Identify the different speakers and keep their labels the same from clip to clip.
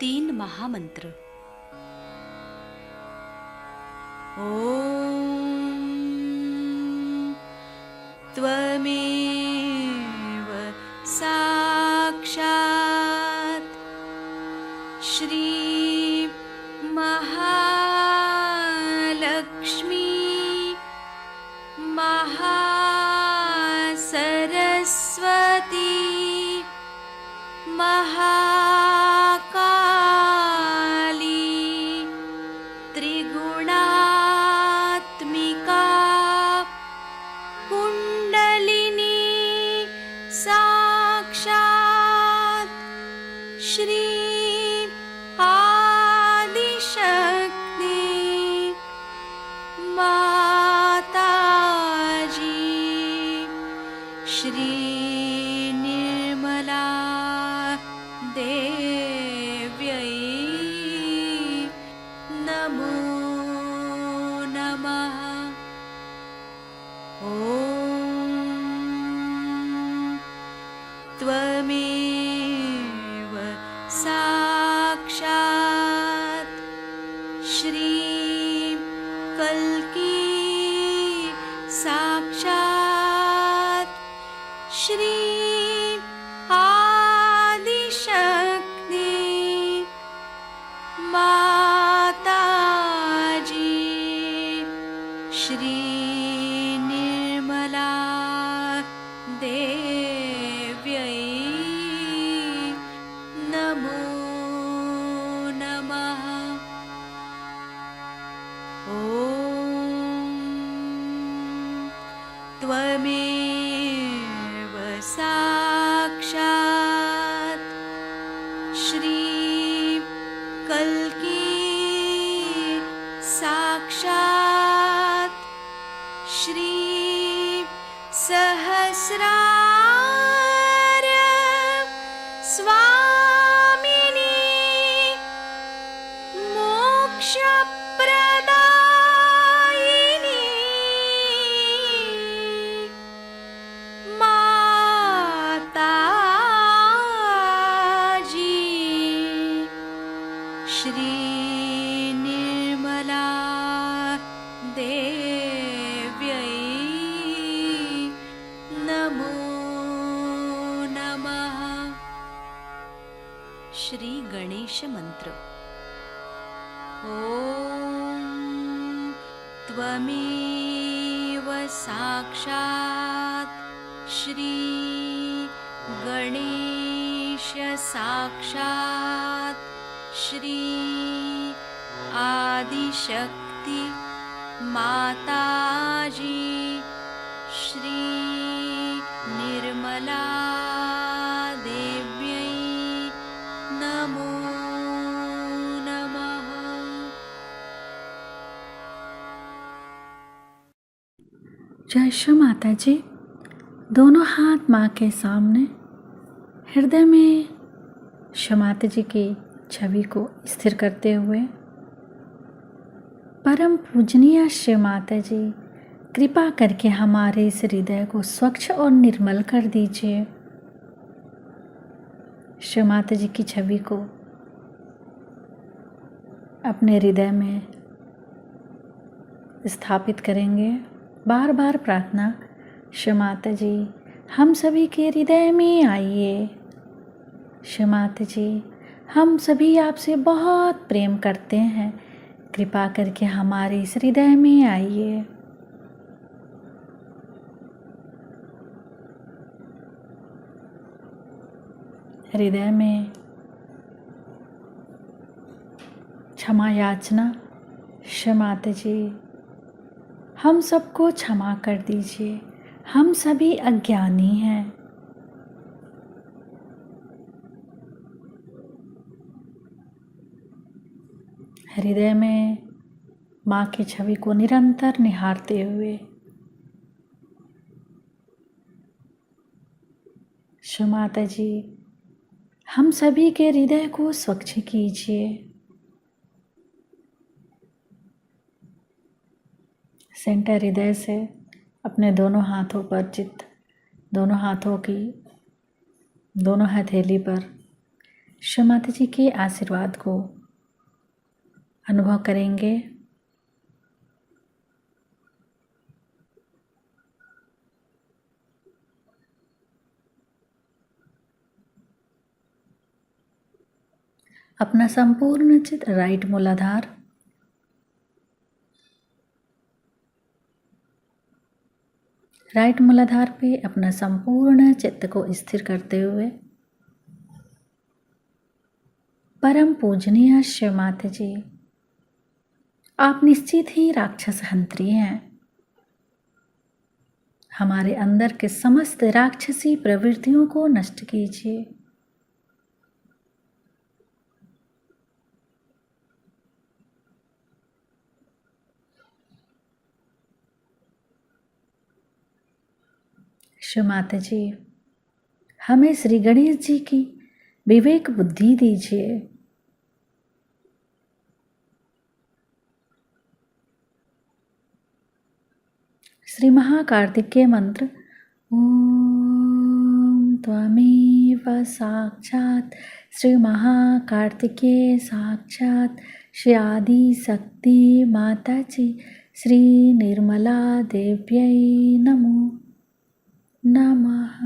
Speaker 1: 3 महामंत्र। ओम त्वमेव साक्षात् श्री महालक्ष्मी महासरस्वती महाकाली त्रिगुणात्मिका कुंडलिनी साक्षात् श्री आदिशक्ति माताजी श्री निर्मला देव्यै नमो नमः। ॐ त्वमेव साक्षात् श्री कल्की साक्षात् श्री आदिशक्ति माताजी श्री निर्मला देव्यै नमो नमः। ॐ त्वमेव साक्षात् श्री कल्की साक्षात् श्री सहस्रार स्वामिनी मोक्षप्रदायिनी माताजी श्री निर्मला देव्यै नमो नमः। श्री गणेश मंत्र। ओम त्वमेव साक्षात् श्री गणेश साक्षात् श्री आदिशक्ति माताजी श्री निर्मला देव्यै नमो नमः।
Speaker 2: जय श्री माता जी। दोनों हाथ माँ के सामने, हृदय में श्री माता जी की छवि को स्थिर करते हुए, परम पूजनीय श्री माता जी कृपा करके हमारे इस हृदय को स्वच्छ और निर्मल कर दीजिए। श्री माता जी की छवि को अपने हृदय में स्थापित करेंगे। बार बार प्रार्थना, श्री माता जी हम सभी के हृदय में आइए। श्री माता जी हम सभी आपसे बहुत प्रेम करते हैं, कृपा करके हमारे इस हृदय में आइए। हृदय में क्षमा याचना, श्री माता जी हम सबको क्षमा कर दीजिए, हम सभी अज्ञानी हैं। हृदय में माँ की छवि को निरंतर निहारते हुए श्री माता जी हम सभी के हृदय को स्वच्छ कीजिए। सेंटर हृदय से अपने दोनों हाथों पर चित्त, दोनों हाथों की दोनों हथेली पर माता जी के आशीर्वाद को अनुभव करेंगे। अपना संपूर्ण चित्त राइट मूलाधार, राइट मूलाधार पे अपना संपूर्ण चित्त को स्थिर करते हुए परम पूजनीय शिव माता जी, आप निश्चित ही राक्षस हंत्री हैं। हमारे अंदर के समस्त राक्षसी प्रवृत्तियों को नष्ट कीजिए। शिव माता जी, हमें श्री गणेश जी की विवेक बुद्धि दीजिए। श्री महाकार्तिकेय मंत्र ओम त्वमेव साक्षात् श्री महाकार्तिकेय साक्षात् श्री आदि शक्ति माता जी श्री निर्मला देव्यै नमो नमः।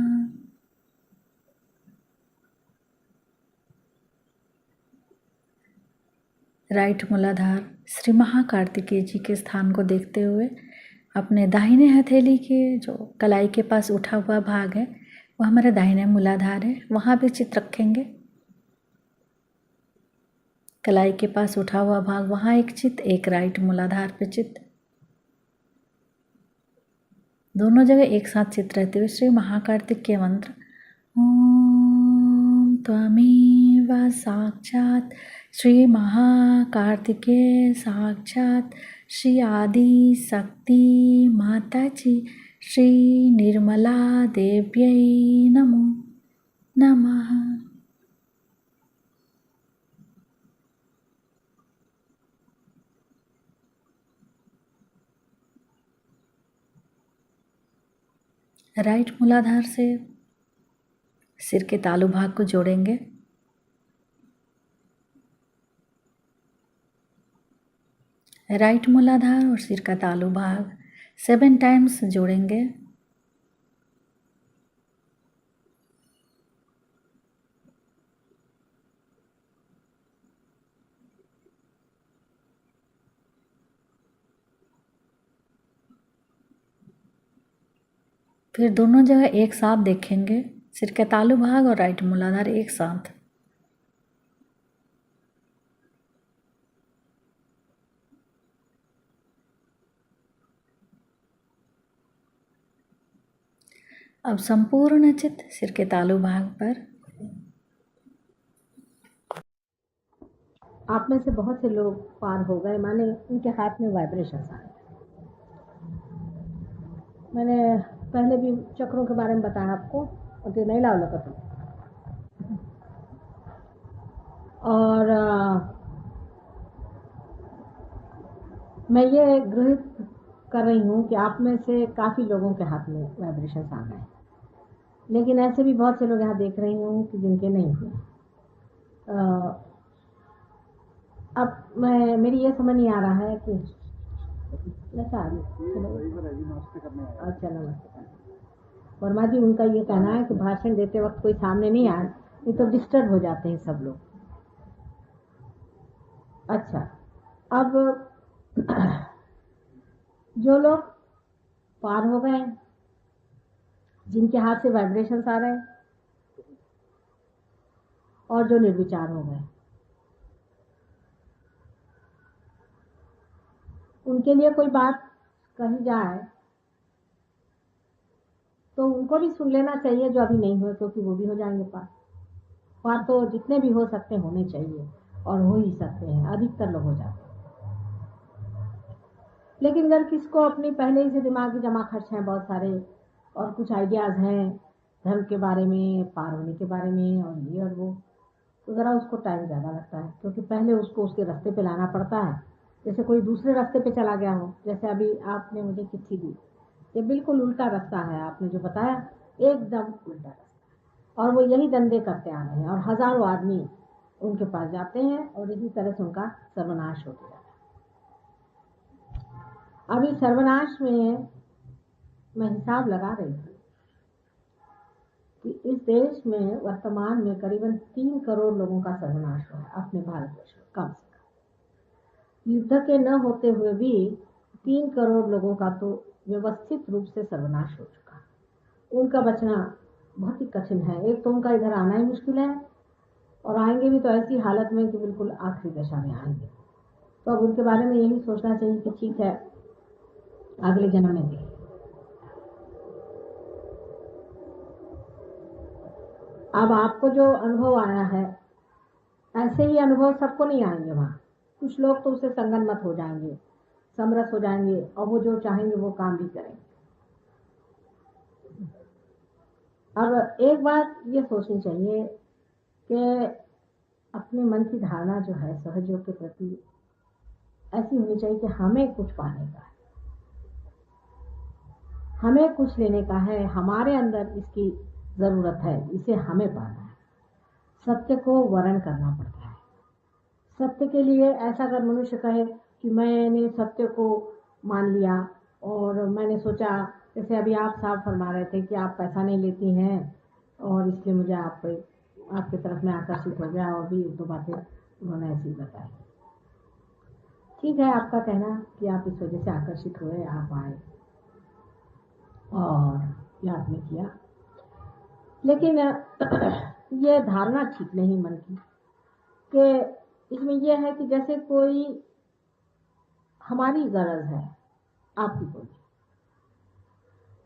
Speaker 2: राइट मूलाधार श्री महाकार्तिकेय जी के स्थान को देखते हुए अपने दाहिने हथेली के जो कलाई के पास उठा हुआ भाग है वो हमारा दाहिने मूलाधार है, वहाँ भी चित्त रखेंगे। कलाई के पास उठा हुआ भाग, वहाँ एक चित्त, एक राइट मूलाधार पे चित्त, दोनों जगह एक साथ चित्त रहते हुए श्री महाकार्तिकेय मंत्र ओम त्वमेव साक्षात् श्री महाकार्तिकेय साक्षात् श्री आदि शक्ति माता जी श्री निर्मला देव्यै नमो नमः। राइट मूलाधार से सिर के तालू भाग को जोड़ेंगे। राइट मूलाधार और सिर का तालू भाग 7 टाइम्स जोड़ेंगे। फिर दोनों जगह एक साथ देखेंगे, सिर का तालू भाग और राइट मूलाधार एक साथ। अब संपूर्ण चित्त सिर के तालू भाग पर।
Speaker 3: आप में से बहुत से लोग पार हो गए, माने उनके हाथ में वाइब्रेशन आ गए। मैंने पहले भी चक्रों के बारे में बताया आपको, और नहीं लाओ लगता। और मैं ये गृहित कर रही हूँ कि आप में से काफ़ी लोगों के हाथ में वाइब्रेशन आ गए, लेकिन ऐसे भी बहुत से लोग यहाँ देख रही हूँ कि जिनके नहीं हुए। अब मेरी ये समझ नहीं आ रहा है कि अच्छा नमस्ते वर्मा जी, उनका ये कहना है कि भाषण देते वक्त कोई सामने नहीं आए, नहीं तो डिस्टर्ब हो जाते हैं सब लोग। अच्छा, अब जो लोग पार हो गए, जिनके हाथ से वाइब्रेशंस आ रहे हैं, और जो निर्विचार हो गए, उनके लिए कोई बात कही जाए तो उनको भी सुन लेना चाहिए जो अभी नहीं हुए, क्योंकि वो भी हो जाएंगे पार। पार तो जितने भी हो सकते होने चाहिए, और हो ही सकते हैं, अधिकतर लोग हो जाते हैं। लेकिन अगर किसको अपनी पहले ही से दिमागी जमा खर्च हैं बहुत सारे, और कुछ आइडियाज़ हैं धर्म के बारे में, पार होने के बारे में, और ये और वो, तो ज़रा उसको टाइम ज़्यादा लगता है, क्योंकि पहले उसको उसके रास्ते पे लाना पड़ता है। जैसे कोई दूसरे रास्ते पे चला गया हो, जैसे अभी आपने मुझे चिट्ठी दी, ये बिल्कुल उल्टा रास्ता है, आपने जो बताया एकदम उल्टा रास्ता, और वो यही धंधे करते आ रहे हैं, और हज़ारों आदमी उनके पास जाते हैं और इसी तरह से उनका सर्वनाश होता जाता है। अभी सर्वनाश में मैं हिसाब लगा रही थी कि इस देश में वर्तमान में करीबन 3 करोड़ लोगों का सर्वनाश हुआ है अपने भारतवर्ष में, कम से कम। युद्ध के न होते हुए भी 3 करोड़ लोगों का तो व्यवस्थित रूप से सर्वनाश हो चुका है। उनका बचना बहुत ही कठिन है। एक तो उनका इधर आना ही मुश्किल है, और आएंगे भी तो ऐसी हालत में कि बिल्कुल आखिरी दशा में आएंगे। तो अब उनके बारे में यही सोचना चाहिए कि ठीक है, अगले जन्म में देखें। अब आपको जो अनुभव आया है, ऐसे ही अनुभव सबको नहीं आएंगे। वहाँ कुछ लोग तो उससे संगनमत हो जाएंगे, समरस हो जाएंगे, और वो जो चाहेंगे वो काम भी करेंगे। अब एक बात ये सोचनी चाहिए कि अपने मन की धारणा जो है सहजयोग के प्रति ऐसी होनी चाहिए कि हमें कुछ पाने का है, हमें कुछ लेने का है, हमारे अंदर इसकी जरूरत है, इसे हमें पाना है। सत्य को वर्ण करना पड़ता है। सत्य के लिए ऐसा अगर मनुष्य कहे कि मैंने सत्य को मान लिया और मैंने सोचा, जैसे अभी आप साहब फरमा रहे थे कि आप पैसा नहीं लेती हैं और इसलिए मुझे आपके तरफ में आकर्षित हो गया, और भी एक दो बातें उन्होंने ऐसी बताई। ठीक है, आपका कहना कि आप इस वजह से आकर्षित हुए, आप आए और ये आपने किया, लेकिन ये धारणा ठीक नहीं मन की कि इसमें यह है कि जैसे कोई हमारी गरज है आपकी कोई।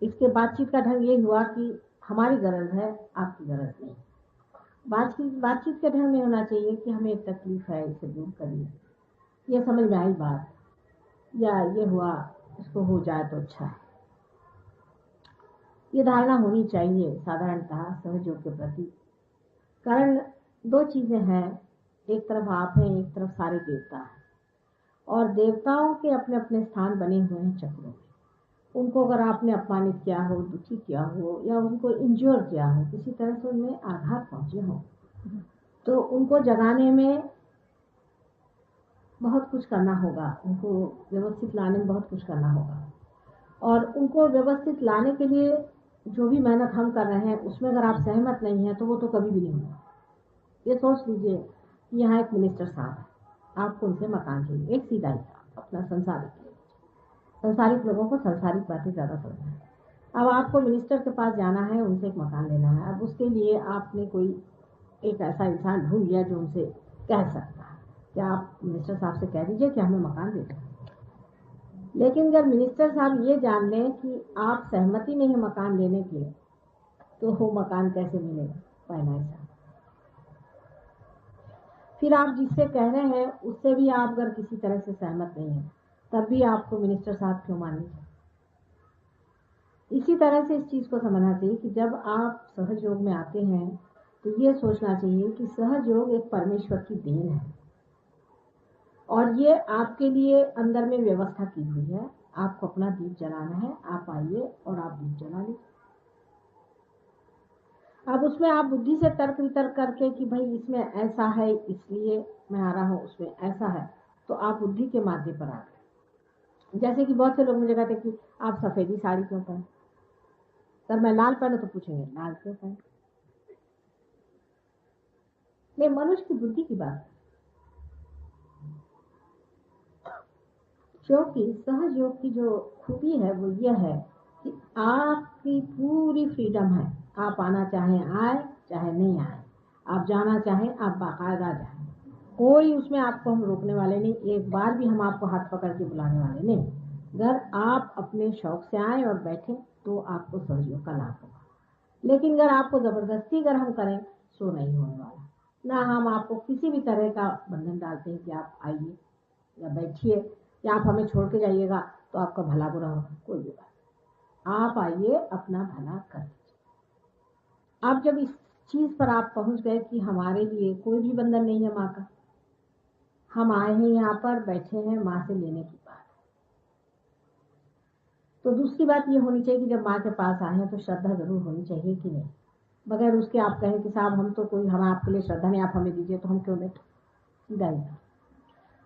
Speaker 3: इसके बातचीत का ढंग ये हुआ कि हमारी गरज है, आपकी गरज नहीं। बातचीत के ढंग में होना चाहिए कि हमें एक तकलीफ है, इसे दूर करिए, ये समझ में आई बात, या ये हुआ, इसको हो जाए तो अच्छा है। ये धारणा होनी चाहिए साधारणतः सहयोग के प्रति। कारण 2 चीजें हैं, एक तरफ आप हैं, एक तरफ सारे देवता हैं, और देवताओं के अपने अपने स्थान बने हुए हैं चक्रों में। उनको अगर आपने अपमानित किया हो, दुखी किया हो, या उनको इंज्योर किया हो, किसी तरह से उनमें आघात पहुंचे हो, तो उनको जगाने में बहुत कुछ करना होगा, उनको व्यवस्थित लाने में बहुत कुछ करना होगा। और उनको व्यवस्थित लाने के लिए जो भी मेहनत हम कर रहे हैं उसमें अगर आप सहमत नहीं हैं तो वो तो कभी भी नहीं होगा। ये सोच लीजिए कि यहाँ एक मिनिस्टर साहब है, आपको उनसे मकान चाहिए, एक सीधा ही था अपना संसारिक लोगों को संसारिक बातें ज़्यादा समझ है। अब आपको मिनिस्टर के पास जाना है, उनसे एक मकान लेना है। अब उसके लिए आपने कोई एक ऐसा इंसान ढूंढ लिया जो उनसे कह सकता है कि आप मिनिस्टर साहब से कह दीजिए कि हमें मकान दे दें। लेकिन अगर मिनिस्टर साहब ये जान लें कि आप सहमति नहीं है मकान लेने की, तो वो मकान कैसे मिलेगा? पहला ऐसा। फिर आप जिससे कह रहे हैं उससे भी आप अगर किसी तरह से सहमत नहीं है, तब भी आपको मिनिस्टर साहब क्यों माननी चाहिए? इसी तरह से इस चीज को समझना चाहिए कि जब आप सहयोग में आते हैं तो ये सोचना चाहिए कि सहयोग एक परमेश्वर की देन है, और ये आपके लिए अंदर में व्यवस्था की हुई है। आपको अपना दीप जलाना है, आप आइए और आप दीप जला लीजिए। अब उसमें आप बुद्धि से तर्क वितर्क करके कि भाई इसमें ऐसा है इसलिए मैं आ रहा हूँ, उसमें ऐसा है, तो आप बुद्धि के मार्ग पर आ गए। जैसे कि बहुत से लोग मुझे कहते कि आप सफेदी साड़ी क्यों पहने, तब मैं लाल पहनूं तो पूछेंगे लाल क्यों पहने। नहीं, मनुष्य की बुद्धि की बात, क्योंकि सहयोग की जो खूबी है वो ये है कि आपकी पूरी फ्रीडम है। आप आना चाहें आए, चाहे नहीं आए, आप जाना चाहें आप बाकायदा जाएं, कोई उसमें आपको हम रोकने वाले नहीं, एक बार भी हम आपको हाथ पकड़ के बुलाने वाले नहीं। अगर आप अपने शौक से आए और बैठे तो आपको सहयोग का लाभ होगा। लेकिन अगर आपको जबरदस्ती अगर हम करें सो नहीं होने वाला। ना हम आपको किसी भी तरह का बंधन डालते हैं कि आप आइए या बैठिए या आप हमें छोड़ के जाइएगा तो आपका भला बुरा होगा, कोई भी बात। आप आइए, अपना भला कर दीजिए। अब जब इस चीज पर आप पहुंच गए कि हमारे लिए कोई भी बंधन नहीं है माँ का, हम आए हैं यहाँ पर, बैठे हैं, माँ से लेने की बात है। तो दूसरी बात ये होनी चाहिए कि जब माँ के पास आए हैं तो श्रद्धा जरूर होनी चाहिए कि नहीं, बगैर उसके आप कहें कि साहब हम तो कोई, हम आपके लिए श्रद्धा नहीं, आप हमें दीजिए तो हम क्यों दें? सीधा ही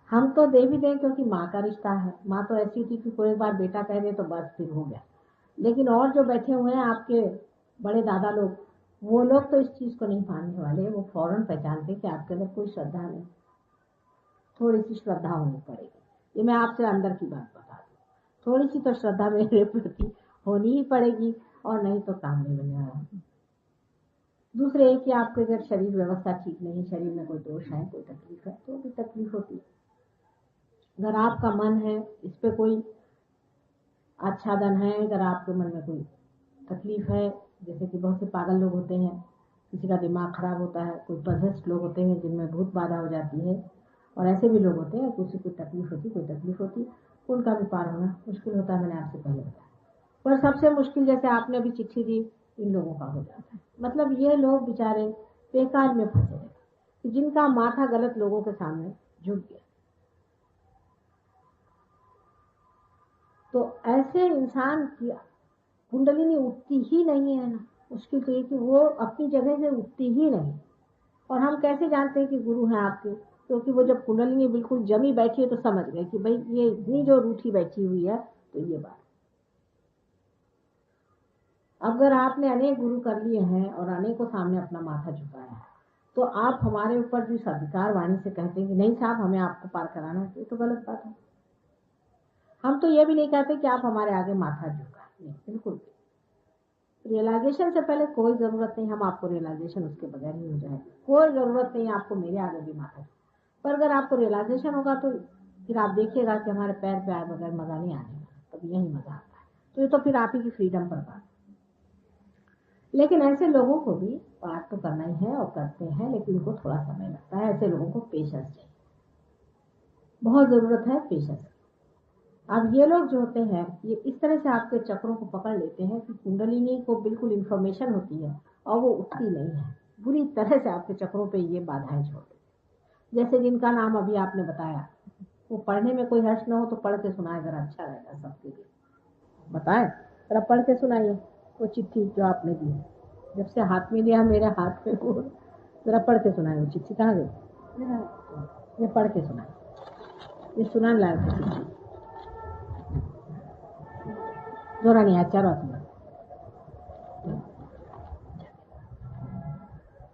Speaker 3: हम तो दे भी दें, क्योंकि माँ का रिश्ता है। माँ तो ऐसी थी कि कोई बार बेटा कह दे तो बस फिर हो गया। लेकिन और जो बैठे हुए हैं आपके बड़े दादा लोग, वो लोग तो इस चीज को नहीं मानने वाले। वो फौरन पहचानते कि आपके अंदर कोई श्रद्धा नहीं, थोड़ी सी श्रद्धा होनी पड़ेगी। ये मैं आपसे अंदर की बात बता दूं, थोड़ी सी तो श्रद्धा मेरे प्रति होनी ही पड़ेगी, और नहीं तो काम नहीं बनने वाला। दूसरे एक कि आपके अगर शरीर व्यवस्था ठीक नहीं, शरीर में कोई दोष है, कोई तकलीफ है, तो भी तकलीफ होती है। अगर आपका मन है इस पे कोई आच्छादन है, अगर आपके मन में कोई तकलीफ है, जैसे कि बहुत से पागल लोग होते हैं, किसी का दिमाग खराब होता है, कोई पजेस्ट लोग होते हैं जिनमें भूत बाधा हो जाती है, और ऐसे भी लोग होते हैं किसी को तकलीफ होती, उनका भी पार होना मुश्किल होता है। मैंने आपसे पहले बताया। पर सबसे मुश्किल, जैसे आपने अभी चिट्ठी दी, इन लोगों का हो जाता है। मतलब ये लोग बेचारे बेकार में फंसे रहते, जिनका माथा गलत लोगों के सामने झुक गया। तो ऐसे इंसान की कुंडलिनी उठती ही नहीं है ना। मुश्किल तो ये कि वो अपनी जगह से उठती ही नहीं। और हम कैसे जानते हैं कि गुरु हैं आपके? क्योंकि वो जब कुंडलिनी बिल्कुल जमी बैठी है तो समझ गए कि भाई ये इतनी जो रूठी बैठी हुई है, तो ये बात। अगर आपने अनेक गुरु कर लिए हैं और अनेकों सामने अपना माथा झुकाया है, तो आप हमारे ऊपर जो अधिकार वाणी से कहते हैं कि नहीं साहब हमें आपको पार कराना है, ये तो गलत बात है। हम तो ये भी नहीं कहते कि आप हमारे आगे माथा झुकाएं, नहीं, बिल्कुल भी। रियलाइजेशन से पहले कोई जरूरत नहीं, हम आपको रियलाइजेशन उसके बगैर ही हो जाएगा। कोई जरूरत नहीं आपको मेरे आगे भी माथा। पर अगर आपको रियलाइजेशन होगा तो फिर आप देखिएगा कि हमारे पैर पे आए बगैर मजा नहीं आने वाला, तब यही मजा आता है। तो ये तो फिर आप ही की फ्रीडम पर बात। लेकिन ऐसे लोगों को भी पाठ तो करना ही है और करते हैं, लेकिन उनको थोड़ा समय लगता है। ऐसे लोगों को पेशेंस चाहिए, बहुत जरूरत है पेशेंस। अब ये लोग जो होते हैं, ये इस तरह से आपके चक्रों को पकड़ लेते हैं कि कुंडलिनी को बिल्कुल इन्फॉर्मेशन होती है और वो उठती नहीं है। बुरी तरह से आपके चक्रों पे ये बाधाएं छोड़ देते। जैसे जिनका नाम अभी आपने बताया, वो पढ़ने में कोई हर्ष न हो तो पढ़ के सुनाए, जरा अच्छा रहेगा सबके लिए। बताए जरा पढ़ के सुनाइए वो चिट्ठी जो आपने दी है। जब से हाथ में लिया मेरे हाथ में, वो जरा पढ़ के सुनाए। वो चिट्ठी कहाँ गई? ये पढ़ के सुनाए, ये सुनाने लायक चिट्ठी। जोरा नहीं है, चारों सुना।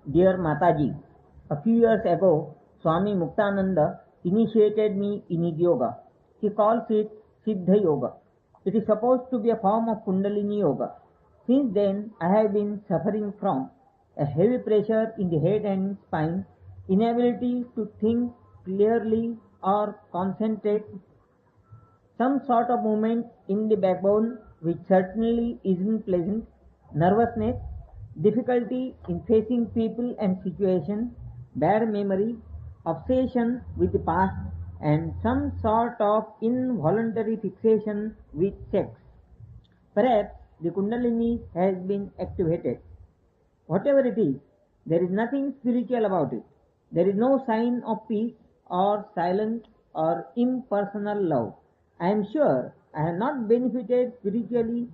Speaker 4: Dear Mataji, a few years ago, Swami Muktananda initiated me in his yoga. He calls it Siddha Yoga. It is supposed to be a form of Kundalini Yoga. Since then, I have been suffering from a heavy pressure in the head and spine, inability to think clearly or concentrate, some sort of movement in the backbone which certainly isn't pleasant, nervousness, difficulty in facing people and situations, bad memory, obsession with the past, and some sort of involuntary fixation with sex. Perhaps the Kundalini has been activated. Whatever it is, there is nothing spiritual about it. There is no sign of peace or silence or impersonal love. I am sure I have not benefited spiritually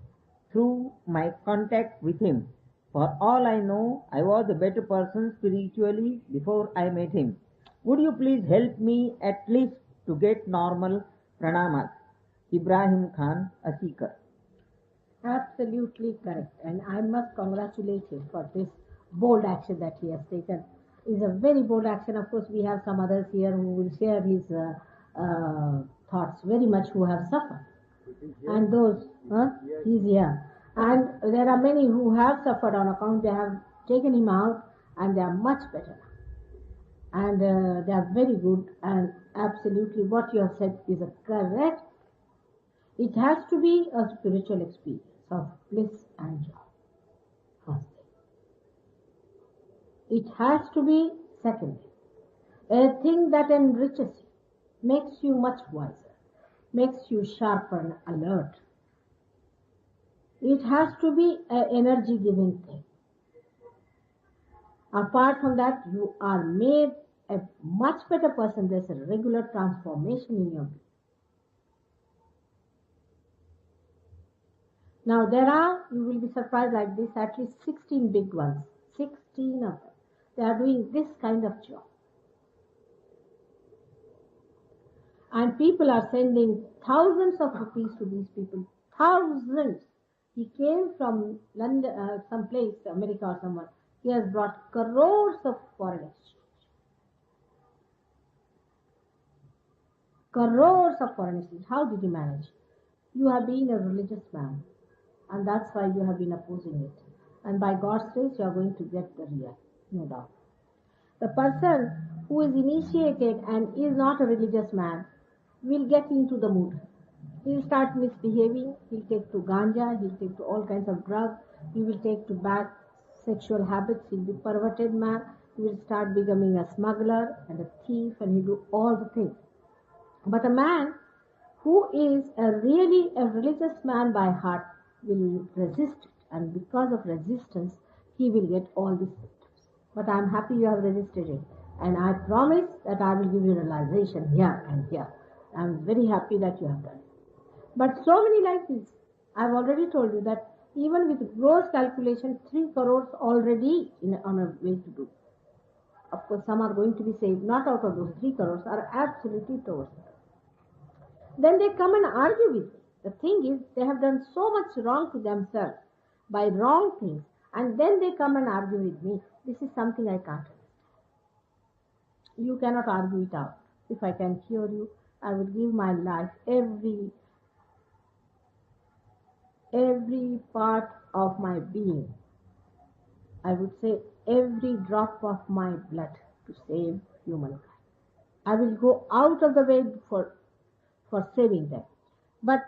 Speaker 4: through my contact with him. For all I know, I was a better person spiritually before I met him. Would you please help me at least to get normal pranamas? Ibrahim Khan, a seeker.
Speaker 3: Absolutely correct, and I must congratulate him for this bold action that he has taken. It's a very bold action. Of course, we have some others here who will share his thoughts very much, who have suffered. And those, he's here. And there are many who have suffered on account, they have taken him out and they are much better. And they are very good, and absolutely what you have said is correct. It has to be a spiritual experience of bliss and joy. First thing. It has to be, second thing, a thing that enriches you, makes you much wiser, makes you sharper and alert. It has to be an energy giving thing. Apart from that, you are made a much better person. There's a regular transformation in your being. Now there are, you will be surprised like this, at least 16 big ones, 16 of them. They are doing this kind of job. And people are sending thousands of rupees to these people. Thousands. He came from London, some place, America or somewhere. He has brought crores of foreign exchange. Crores of foreign exchange. How did he manage? You have been a religious man, and that's why you have been opposing it. And by God's grace, you are going to get the real, no doubt. The person who is initiated and is not a religious man will get into the mood. He'll start misbehaving, he'll take to ganja, he'll take to all kinds of drugs, he will take to bad sexual habits, he'll be perverted man, he will start becoming a smuggler and a thief, and he'll do all the things. But a man who is really a religious man by heart will resist it, and because of resistance, he will get all these symptoms. But I am happy you have resisted it, and I promise that I will give you realization here and here. I am very happy that you have done it. But so many like this. I have already told you that even with gross calculation, 3 crores already on a way to do. Of course, some are going to be saved. Not out of those 3 crores are absolutely towards them. Then they come and argue with me. The thing is, they have done so much wrong to themselves by wrong things, and then they come and argue with me. This is something I can't understand. You cannot argue it out. If I can cure you, I will give my life, every part of my being. I would say every drop of my blood to save humankind. I will go out of the way for saving them. But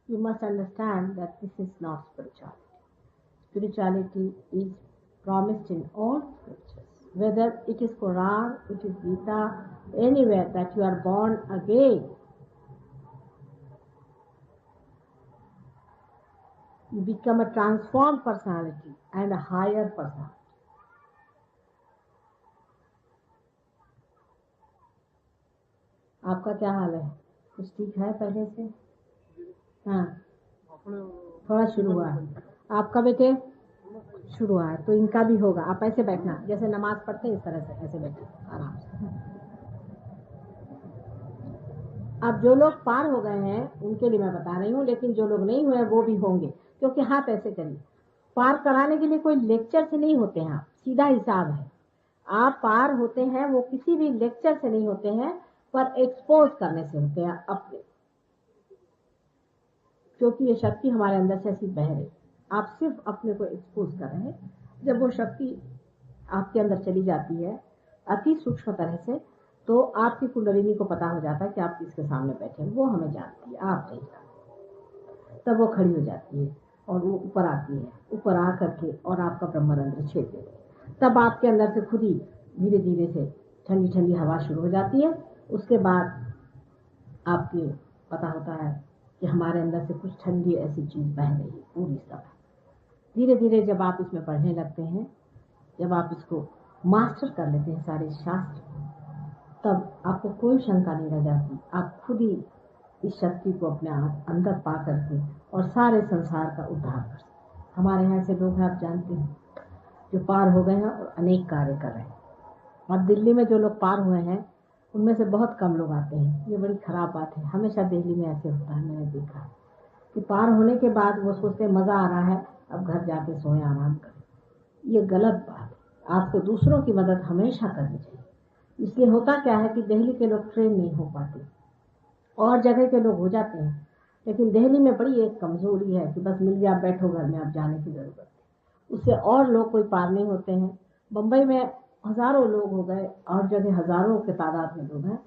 Speaker 3: you must understand that this is not spirituality. Spirituality is promised in all scriptures. Whether it is Quran, it is Gita, anywhere that you are born again. You become a transformed personality and a higher personality. आपका क्या हाल है? कुछ ठीक है पहले से? हाँ, थोड़ा शुरू हुआ है। आपका बेटे शुरू हुआ है, तो इनका भी होगा। आप ऐसे बैठना, जैसे नमाज पढ़ते हैं इस तरह से ऐसे बैठे आराम से। अब जो लोग पार हो गए हैं उनके लिए मैं बता रही हूँ, लेकिन जो लोग नहीं हुए वो भी होंगे, क्योंकि हाथ ऐसे करिए। पार कराने के लिए कोई लेक्चर से नहीं होते हैं, आप सीधा हिसाब है। आप पार होते हैं वो किसी भी लेक्चर से नहीं होते हैं, पर एक्सपोज करने से होते हैं अपने, क्योंकि ये शक्ति हमारे अंदर से ऐसी बह रही। आप सिर्फ अपने को एक्सपोज कर रहे हैं। जब वो शक्ति आपके अंदर चली जाती है अति सूक्ष्म तरह से, तो आपकी कुंडलिनी को पता हो जाता है कि आप किसके सामने बैठे हैं। वो हमें जानती है, आप नहीं जानते। तब वो खड़ी हो जाती है और वो ऊपर आती है, ऊपर आ करके और आपका ब्रह्मरंध्र छेद देती है। तब आपके अंदर से खुद ही धीरे धीरे से ठंडी ठंडी हवा शुरू हो जाती है। उसके बाद आपको पता होता है कि हमारे अंदर से कुछ ठंडी ऐसी चीज बह रही है पूरी तरह। धीरे धीरे जब आप इसमें पढ़ने लगते हैं, जब आप इसको मास्टर कर लेते हैं सारे शास्त्र, तब आपको कोई शंका नहीं रह जाती। आप खुद ही इस शक्ति को अपने आप अंदर पा करके और सारे संसार का उद्धार कर सकते। हमारे यहाँ ऐसे लोग हैं, आप जानते हैं, जो पार हो गए हैं और अनेक कार्य कर रहे हैं। और दिल्ली में जो लोग पार हुए हैं उनमें से बहुत कम लोग आते हैं। ये बड़ी खराब बात है। हमेशा दिल्ली में ऐसे होता है, मैंने देखा है कि पार होने के बाद वो सोचते मजा आ रहा है, अब घर जाके सोए आराम करें। ये गलत बात है। आपको दूसरों की मदद हमेशा करनी चाहिए। इसलिए होता क्या है कि दिल्ली के लोग ट्रेन नहीं हो पाते, और जगह के लोग हो जाते हैं, लेकिन दिल्ली में बड़ी एक कमजोरी है कि बस मिल गया बैठो घर में, अब जाने की जरूरत है। उससे और लोग कोई पार नहीं होते हैं। बम्बई में हजारों लोग हो गए और जगह हजारों के तादाद में लोग हैं,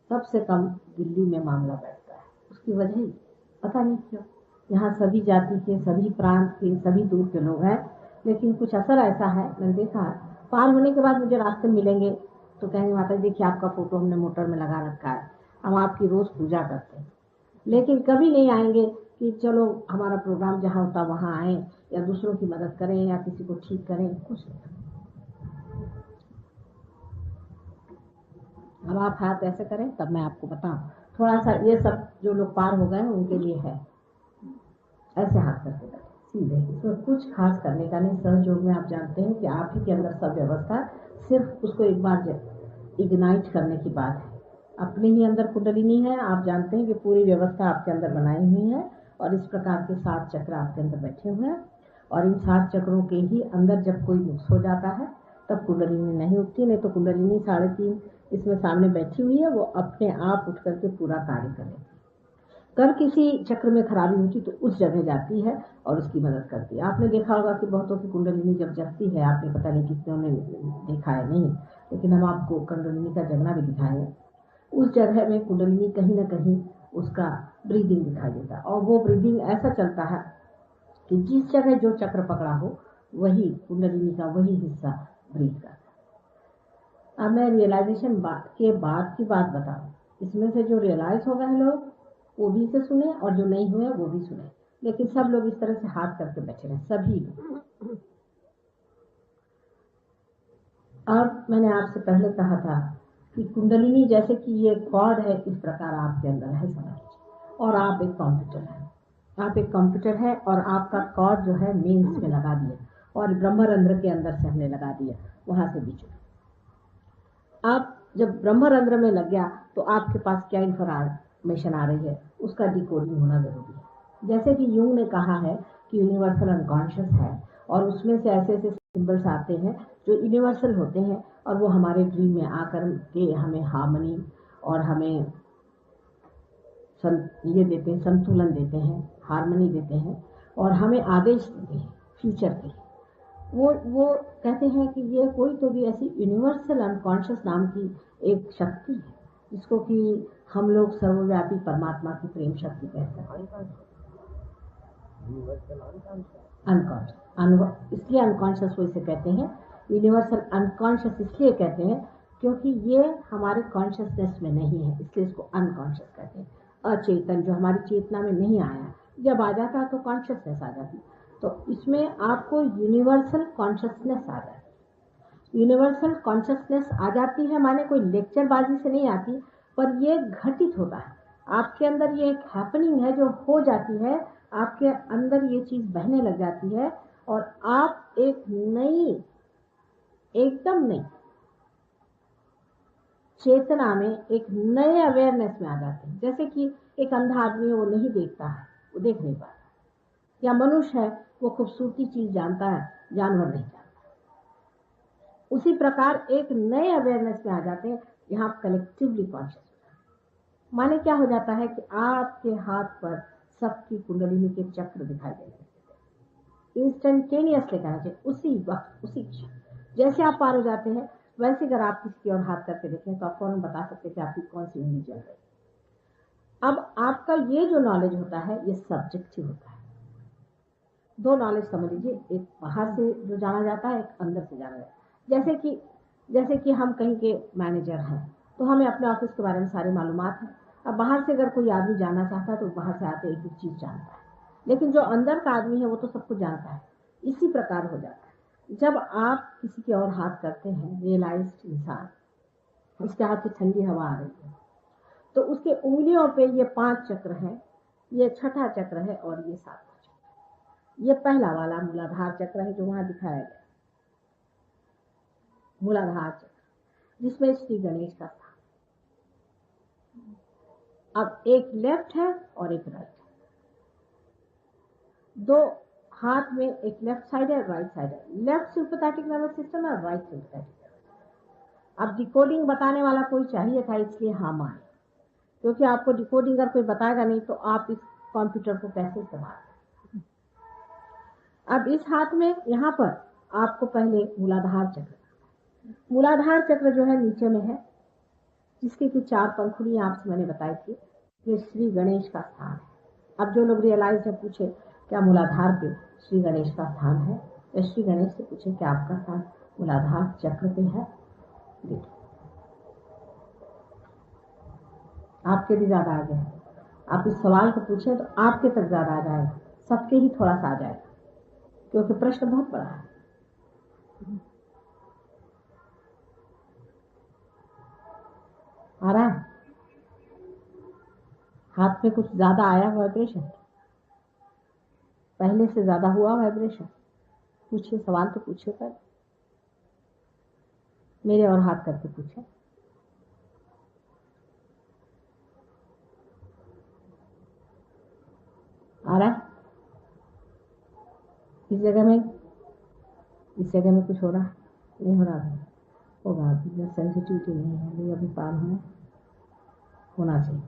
Speaker 3: सबसे कम दिल्ली में मामला बैठता है। उसकी वजह ही पता नहीं क्यों। यहाँ सभी जाति के, सभी प्रांत के, सभी दूर के लोग हैं, लेकिन कुछ असर ऐसा है, मैंने देखा है। पार होने के बाद मुझे रास्ते मिलेंगे तो कहेंगे माता जी देखिए आपका फोटो हमने मोटर में लगा रखा है, हम आपकी रोज पूजा करते हैं। लेकिन कभी नहीं आएंगे कि चलो हमारा प्रोग्राम जहाँ होता वहाँ आए, या दूसरों की मदद करें, या किसी को ठीक करें, कुछ नहीं। अब आप हाथ ऐसे करें तब मैं आपको बताऊं थोड़ा सा। ये सब जो लोग पार हो गए हैं उनके लिए है। ऐसे हाथ करके बैठे सीधे। उसमें कुछ खास करने का नहीं। सहयोग में आप जानते हैं कि आप ही के अंदर सब व्यवस्था, सिर्फ उसको एक बार इग्नाइट करने की बात है। अपने ही अंदर कुंडलिनी है, आप जानते हैं कि पूरी व्यवस्था आपके अंदर बनाई हुई है और इस प्रकार के 7 चक्र आपके अंदर बैठे हुए हैं। और इन 7 चक्रों के ही अंदर जब कोई नुक्स हो जाता है तब कुंडलिनी नहीं उठती, नहीं तो कुंडलिनी 3.5 इसमें सामने बैठी हुई है, वो अपने आप उठ करके पूरा कार्य करेगी। कल किसी चक्र में खराबी होती तो उस जगह जाती है और उसकी मदद करती है। आपने देखा होगा कि बहुतों की कुंडलिनी जब जगती है, आपने पता नहीं कितने देखा है नहीं, लेकिन हम आपको कुंडलिनी का जगना भी दिखाएंगे। उस जगह में कुंडलिनी कहीं ना कहीं उसका ब्रीदिंग दिखाई देता है और वो ब्रीदिंग ऐसा चलता है कि जिस जगह जो चक्र पकड़ा हो वही कुंडलिनी का वही हिस्सा ब्रीथ करता है। अब मैं रियलाइजेशन के बाद की बात बताऊं। इसमें से जो रियलाइज हो गए लोग वो भी इसे सुने और जो नहीं हुए वो भी सुने, लेकिन सब लोग इस तरह से हाथ करके बैठे रहे, सभी लोग। अब मैंने आपसे पहले कहा था कि कुंडलिनी जैसे कि ये कॉर्ड है, इस प्रकार आपके अंदर है, समझ लीजिए। और आप एक कंप्यूटर है, आप एक कंप्यूटर है और आपका कॉर्ड जो है मेंस में लगा दिया और ब्रह्मरंध्र के अंदर से हमने लगा दिया, वहां से बीच में। आप जब ब्रह्मरंध्र में लग गया तो आपके पास क्या इंफॉर्मेशन आ रही है, उसका डिकोडिंग होना जरूरी है। जैसे कि यूंग ने कहा है कि यूनिवर्सल अनकॉन्शियस है और उसमें से ऐसे ऐसे सिंबल्स आते हैं जो यूनिवर्सल होते हैं और वो हमारे ड्रीम में आकर के हमें हार्मनी और हमें ये देते हैं, संतुलन देते हैं, हार्मनी देते हैं और हमें आदेश देते हैं फ्यूचर के। वो कहते हैं कि ये कोई तो भी ऐसी यूनिवर्सल अनकॉन्शियस नाम की एक शक्ति है जिसको कि हम लोग सर्वव्यापी परमात्मा की प्रेम शक्ति कहते हैं। अनकॉन्शियस, इसलिए अनकॉन्शियस वो इसे कहते हैं। यूनिवर्सल अनकॉन्शियस इसलिए कहते हैं क्योंकि ये हमारे कॉन्शियसनेस में नहीं है, इसलिए इसको अनकॉन्शियस कहते हैं। अचेतन, जो हमारी चेतना में नहीं आया, जब आ जाता तो कॉन्शियसनेस आ जाती। तो इसमें आपको यूनिवर्सल कॉन्शियसनेस आ जाती। यूनिवर्सल कॉन्शियसनेस आ जाती है माने कोई लेक्चरबाजी से नहीं आती, पर ये घटित होता है आपके अंदर। ये एक हैपनिंग है जो हो जाती है आपके अंदर, ये चीज बहने लग जाती है और आप एक नई, एकदम नई चेतना में, एक नए अवेयरनेस में आ जाते हैं। जैसे कि एक अंधा आदमी है, वो नहीं देखता है, वो देख नहीं पाता, या मनुष्य है वो खूबसूरती चीज जानता है, जानवर नहीं जानता। उसी प्रकार एक नए अवेयरनेस में आ जाते हैं जहां आप कलेक्टिवली कॉन्शियस होते हैं। माने क्या हो जाता है कि आपके हाथ पर सबकी कुंडलिनी के चक्र दिखाई देते हैं। इंस्टेंटेनियसली कहना चाहिए, उसी वक्त, उसी क्षण। जैसे आप पार हो जाते हैं वैसे अगर आप किसी की ओर हाथ करके देखें तो आप फौरन बता सकते हैं कि आपकी कौन सी उंगली चल रही। अब आपका ये जो नॉलेज होता है ये सब्जेक्टिव होता है। दो नॉलेज समझ लीजिए, एक बाहर से जो जाना जाता है, एक अंदर से जाना जाता है। जैसे कि हम कहीं के मैनेजर हैं तो हमें अपने ऑफिस के बारे में सारी मालूमात है। अब बाहर से अगर कोई आदमी जानना चाहता है तो बाहर से आते एक चीज जानता है, लेकिन जो अंदर का आदमी है वो तो सब कुछ जानता है। इसी प्रकार हो जाता है जब आप किसी की ओर हाथ करते हैं। रियलाइज्ड इंसान, उसके हाथ से ठंडी हवा आ रही है तो उसके उंगलियों पे ये 5 चक्र हैं, ये छठा चक्र है और ये 7वां चक्र। ये पहला वाला मूलाधार चक्र है जो वहां दिखाया गया, मूलाधार चक्र, जिसमें श्री गणेश का स्थान। अब एक लेफ्ट है और एक राइट है, दो हाथ में एक लेफ्ट साइड है, राइट साइड है। लेफ्ट सिंपैथेटिक नर्वस सिस्टम है, राइट सिंपैथेटिक नर्वस सिस्टम। अब डिकोडिंग बताने वाला कोई चाहिए था, इसलिए हाँ माने, क्योंकि आपको डिकोडिंग अगर कोई बताएगा नहीं तो आप इस कंप्यूटर को कैसे इस्तेमाल करें। अब इस हाथ में यहाँ पर आपको पहले मूलाधार चक्र, मूलाधार चक्र जो है नीचे में है, जिसकी की 4 पंखुड़ियां आपसे मैंने बताई थी, ये श्री गणेश का स्थान है। अब जो लोग रियलाइज है पूछे क्या मूलाधार पे श्री गणेश का स्थान है, या श्री गणेश से पूछे क्या आपका स्थान मूलाधार चक्र पे है। देखिए आपके भी ज्यादा आ गए, आप इस सवाल को पूछे तो आपके तक ज्यादा आ जाएगा, सबके ही थोड़ा सा आ जाएगा, क्योंकि प्रश्न बहुत बड़ा है। आ रहा है हाथ में कुछ ज्यादा आया वाइब्रेशन, पहले से ज्यादा हुआ वाइब्रेशन? पूछिए, सवाल तो पूछिए पर मेरे और हाथ करके पूछे। आ रहा है? इस जगह में कुछ हो रहा है? नहीं हो रहा है? होगा। अभी सेंसिटिविटी नहीं है अभी, अभी पार होना चाहिए।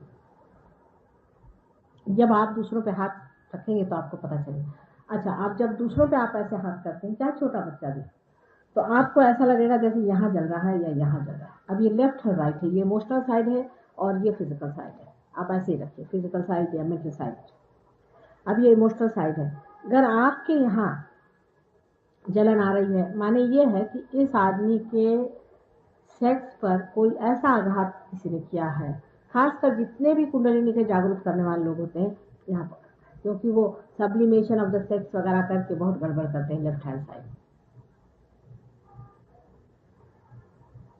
Speaker 3: जब आप दूसरों पे हाथ रखेंगे तो आपको पता चलेगा। अच्छा, आप जब दूसरों पे आप ऐसे हाथ करते हैं, चाहे छोटा बच्चा भी, तो आपको ऐसा लगेगा जैसे यहाँ जल रहा है या यहाँ जल रहा है। अब ये लेफ्ट है, राइट है, ये इमोशनल साइड है और ये फिजिकल साइड है। आप ऐसे ही रखिए, फिजिकल साइड या मेंटल साइड। अब ये इमोशनल साइड है। अगर आपके यहाँ जलन आ रही है, माने ये है कि इस आदमी के सेक्स पर कोई ऐसा आघात किसी ने किया है, खासकर जितने भी कुंडलिनी के जागरूक करने वाले लोग होते हैं यहाँ पर, क्योंकि वो सब्लिमेशन ऑफ द सेक्स वगैरह करके बहुत गड़बड़ करते हैं लेफ्ट हैंड साइड।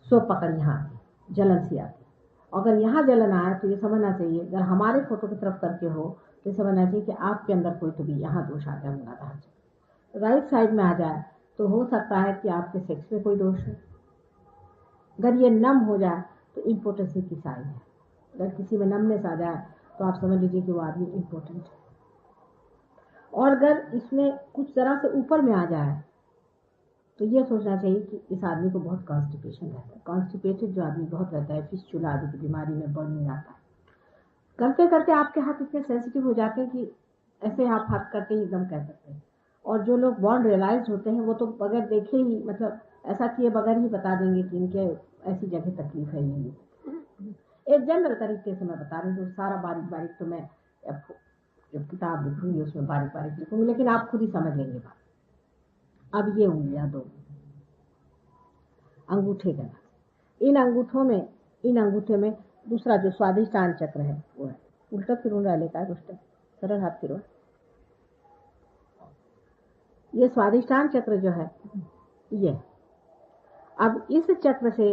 Speaker 3: सो पकड़ यहाँ जलन सी आती। अगर यहाँ जलन आए तो ये समझना चाहिए, अगर हमारे फोटो की तरफ करके हो तो समझना चाहिए कि आपके अंदर कोई तो भी यहाँ दोष आ गया, मूलाधार। राइट साइड में आ जाए तो हो सकता है कि आपके सेक्स में कोई दोष है। अगर ये नम हो जाए तो इम्पोर्टेंसी की साइन है। अगर किसी में नमनेस आ जाए तो आप समझ लीजिए कि वो आदमी इम्पोर्टेंट है। और अगर इसमें कुछ तरह से ऊपर में आ जाए तो ये सोचना चाहिए कि इस आदमी को बहुत कॉन्स्टिपेशन रहता है। कॉन्स्टिपेटेड जो आदमी बहुत रहता है, फिस्चुला आदि की बीमारी में बर्निंग आता है। करते करते आपके हाथ इतने सेंसिटिव हो जाते हैं कि ऐसे आप हाथ करके ही एकदम कह सकते हैं। और जो लोग बॉर्न रियलाइज होते हैं वो तो बगैर देखे ही, मतलब ऐसा किए बगैर ही बता देंगे कि इनके ऐसी जगह तकलीफ है। ये एक जनरल तरीके से मैं बता रही हूँ, सारा बारीक बारीक तो मैं जब किताब लिखूंगी उसमें बारीक बारीक लिखूंगी, लेकिन आप खुद ही समझ लेंगे बात। अब ये उंगलियां दो अंगूठे का, इन अंगूठे में दूसरा जो स्वादिष्टान चक्र है वो है। उल्टा फिरून डाले का उल्टा सरल हाथ फिरो। ये स्वादिष्टान चक्र जो है ये, अब इस चक्र से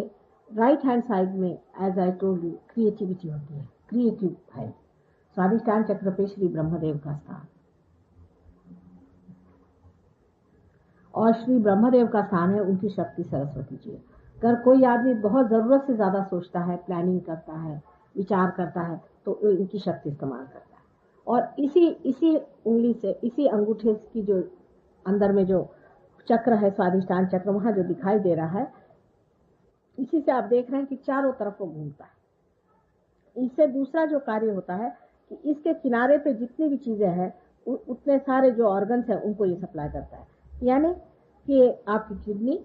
Speaker 3: राइट हैंड साइड में as I told you creativity होती है, क्रिएटिव है। स्वादिष्टान चक्र पे श्री ब्रह्मदेव का स्थान, और श्री ब्रह्मदेव का स्थान है उनकी शक्ति सरस्वती जी। अगर कोई आदमी बहुत जरूरत से ज्यादा सोचता है, प्लानिंग करता है, विचार करता है, तो इनकी शक्ति इस्तेमाल करता है। और इसी उंगली से, इसी अंगूठे की जो अंदर में जो चक्र है स्वादिष्टान चक्र, वहां जो दिखाई दे रहा है, इसी से आप देख रहे हैं कि चारों तरफ वो घूमता है। इससे दूसरा जो कार्य होता है कि इसके किनारे पे जितनी भी चीजें हैं उतने सारे जो ऑर्गन्स हैं उनको ये सप्लाई करता है। यानी कि आपकी किडनी,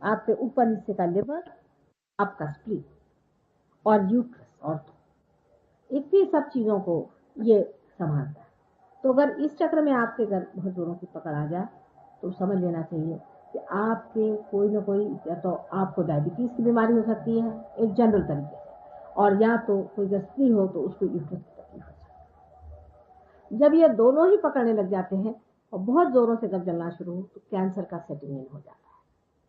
Speaker 3: आपके ऊपर हिस्से का लिवर, आपका स्प्लीन और यूट्रस, और इतनी सब चीजों को ये संभालता है। तो अगर इस चक्र में आपके अगर बहुत जोरों की पकड़ आ जाए तो समझ लेना चाहिए कि आपके कोई ना कोई, या तो आपको डायबिटीज की बीमारी हो सकती है एक जनरल तरीके से, और या तो कोई स्त्री हो तो उसको यूट्रस की तकलीफ हो सकती है। जब ये दोनों ही पकड़ने लग जाते हैं और बहुत जोरों से जब जलना शुरू हो तो कैंसर का सेटिंग इन हो जाता है।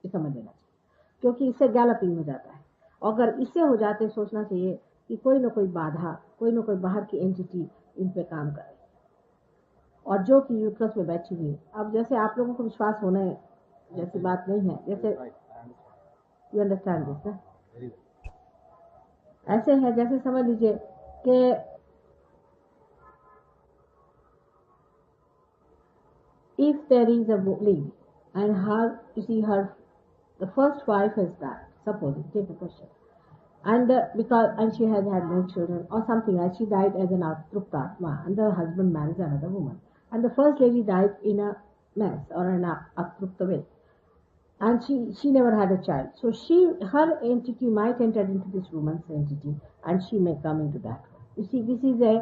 Speaker 3: ये समझ लेना चाहिए, क्योंकि इससे गैलपिंग हो जाता है। और अगर इससे हो जाते सोचना चाहिए कि कोई ना कोई बाधा, कोई ना कोई बाहर की एंटिटी इन पे काम करे, और जो कि यूट्रस में बैठी हुई। अब जैसे आप लोगों को विश्वास होने जैसी बात नहीं है, जैसे यू अंडरस्टैंड दिस ना, ऐसे है जैसे समझ लीजिए कि if there is a lady and her, you see her, the first wife has died, suppose, take a question, and she has had no children or something, and she died as an Atruptatma, and the husband marries another woman, and the first lady died in a mess or an Atrupta way, and she never had a child, so her entity might enter into this woman's entity and she may come into that one. You see, this is a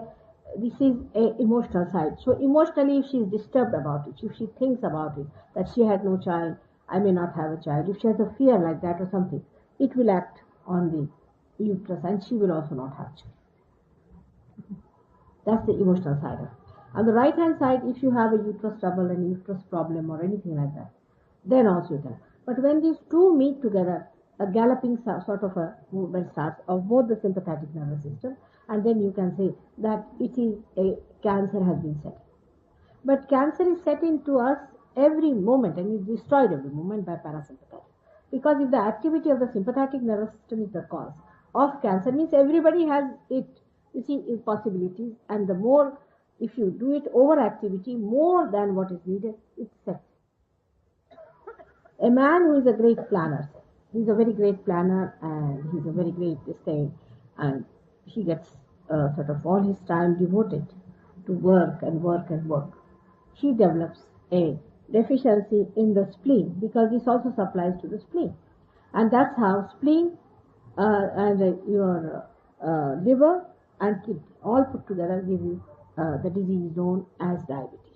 Speaker 3: emotional side. So emotionally, if she is disturbed about it, if she thinks about it, that she had no child, I may not have a child, if she has a fear like that or something, it will act on the uterus and she will also not have child. That's the emotional side of it. On the right hand side, if you have a uterus trouble and uterus problem or anything like that, then also you can. But when these two meet together, a galloping sort of a movement starts of both the sympathetic nervous system, and then you can say that it is a cancer has been set. But cancer is set into us every moment and is destroyed every moment by parasympathetic. Because if the activity of the sympathetic nervous system is the cause of cancer, means everybody has it, you see, possibilities, and the more, if you do it overactivity, more than what is needed, it's set. A man who is a great planner, he's a very great planner and he's a very great thing, and he gets sort of all his time devoted to work and work and work. He develops a deficiency in the spleen because this also supplies to the spleen, and that's how spleen and your liver and kidney all put together give you the disease known as diabetes.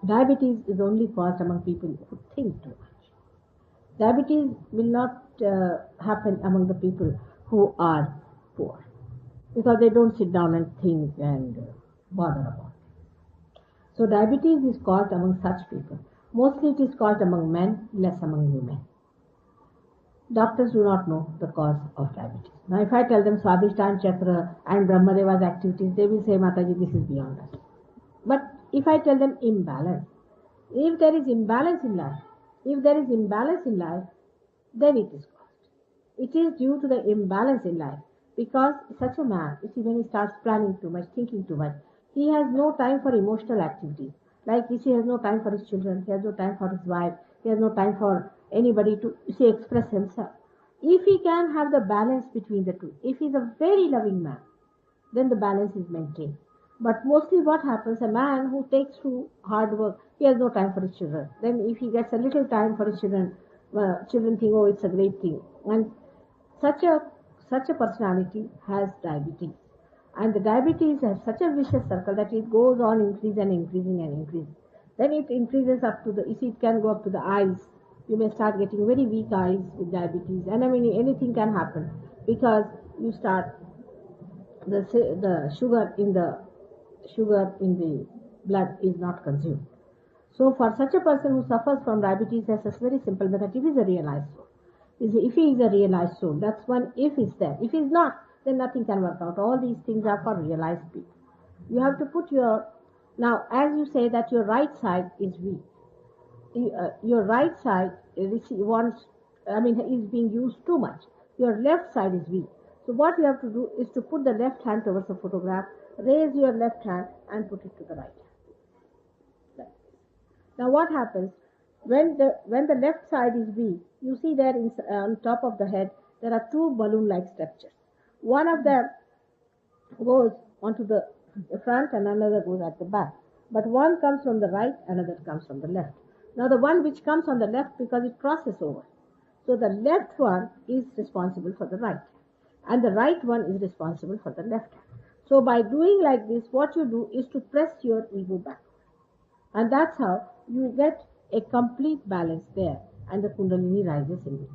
Speaker 3: Diabetes is only caused among people who think too much. Diabetes will not happen among the people who are poor because they don't sit down and think and bother about it. So diabetes is caused among such people. Mostly it is caused among men, less among women. Doctors do not know the cause of diabetes. Now if I tell them Swadhisthana Chakra and Brahmadeva's activities, they will say, Mataji, this is beyond us. But if I tell them imbalance, if there is imbalance in life, then it is caused. It is due to the imbalance in life, because such a man, you see, when he starts planning too much, thinking too much, he has no time for emotional activities. Like, you see, he has no time for his children, he has no time for his wife, he has no time for anybody to, you see, express himself. If he can have the balance between the two, if he is a very loving man, then the balance is maintained. But mostly what happens, a man who takes through hard work, he has no time for his children. Then if he gets a little time for his children, children think, oh, it's a great thing. And such a personality has diabetes. And the diabetes has such a vicious circle that it goes on increasing and increasing and increasing. Then it increases up to the, you see, it can go up to the eyes. You may start getting very weak eyes with diabetes. And I mean, anything can happen because you start, the sugar in the blood is not consumed. So for such a person who suffers from diabetes, there's a very simple method. If he is a realized soul, if he is a realized soul, that's one if is there. If he is not, then nothing can work out. All these things are for realized people. You have to put now as you say that your right side is weak. Your right side is being used too much. Your left side is weak. So what you have to do is to put the left hand towards the photograph, raise your left hand and put it to the right hand. Now what happens, when the left side is weak, you see there on top of the head, there are two balloon-like structures. One of them goes onto the front and another goes at the back. But one comes from the right, another comes from the left. Now the one which comes on the left, because it crosses over. So the left one is responsible for the right, and the right one is responsible for the left hand. So by doing like this, what you do is to press your ego back. And that's how you get a complete balance there, and the Kundalini rises in it.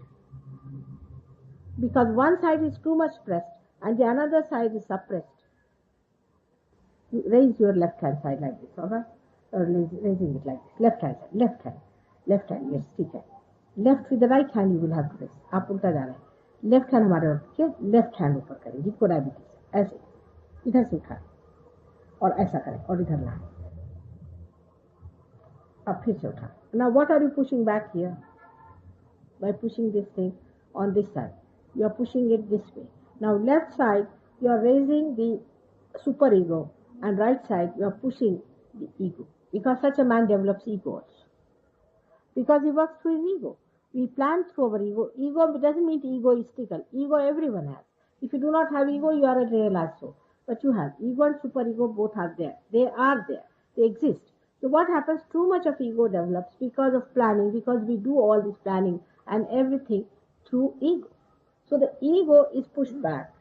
Speaker 3: Because one side is too much pressed and the another side is suppressed. You raise your left hand side like this, alright? Or raising it like this. Left hand side, left hand, yes, ठीक है. Left with the right hand you will have to raise. आप उल्टा जा रहे हैं. Left hand हमारे ऊपर, ठीक? Left hand ऊपर करें, जिसको डायबिटीज, ऐसे, इधर से उठाएं, और ऐसा करें, और इधर लाएं. अब फिर से उठाएं. Now what are you pushing back here? By pushing this thing on this side. You are pushing it this way. Now left side, you are raising the superego, and right side, you are pushing the ego. Because such a man develops ego also. Because he works through his ego. We plan through our ego. Ego doesn't mean egoistical. Ego everyone has. If you do not have ego, you are a realized soul. But you have. Ego and superego both are there. They are there. They exist. So what happens? Too much of ego develops because of planning, because we do all this planning and everything through ego. So the ego is pushed back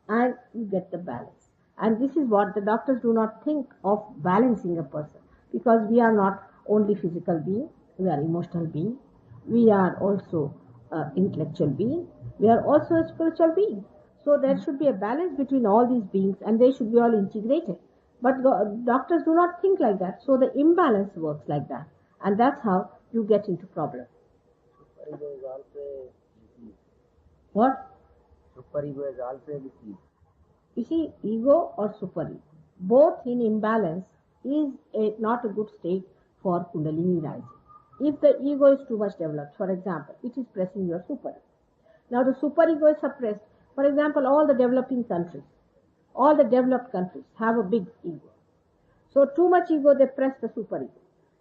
Speaker 3: and you get the balance. And this is what the doctors do not think of balancing a person, because we are not only physical being, we are emotional being, we are also intellectual being, we are also a spiritual being. So there should be a balance between all these beings and they should be all integrated. But doctors do not think like that. So the imbalance works like that. And that's how you get into problems. What?
Speaker 4: Superego is also disease.
Speaker 3: You see, ego or superego, both in imbalance is not a good state for Kundalini rising. If the ego is too much developed, for example, it is pressing your super. Now the superego is suppressed. For example, all the developed countries have a big ego. So too much ego, they press the superego.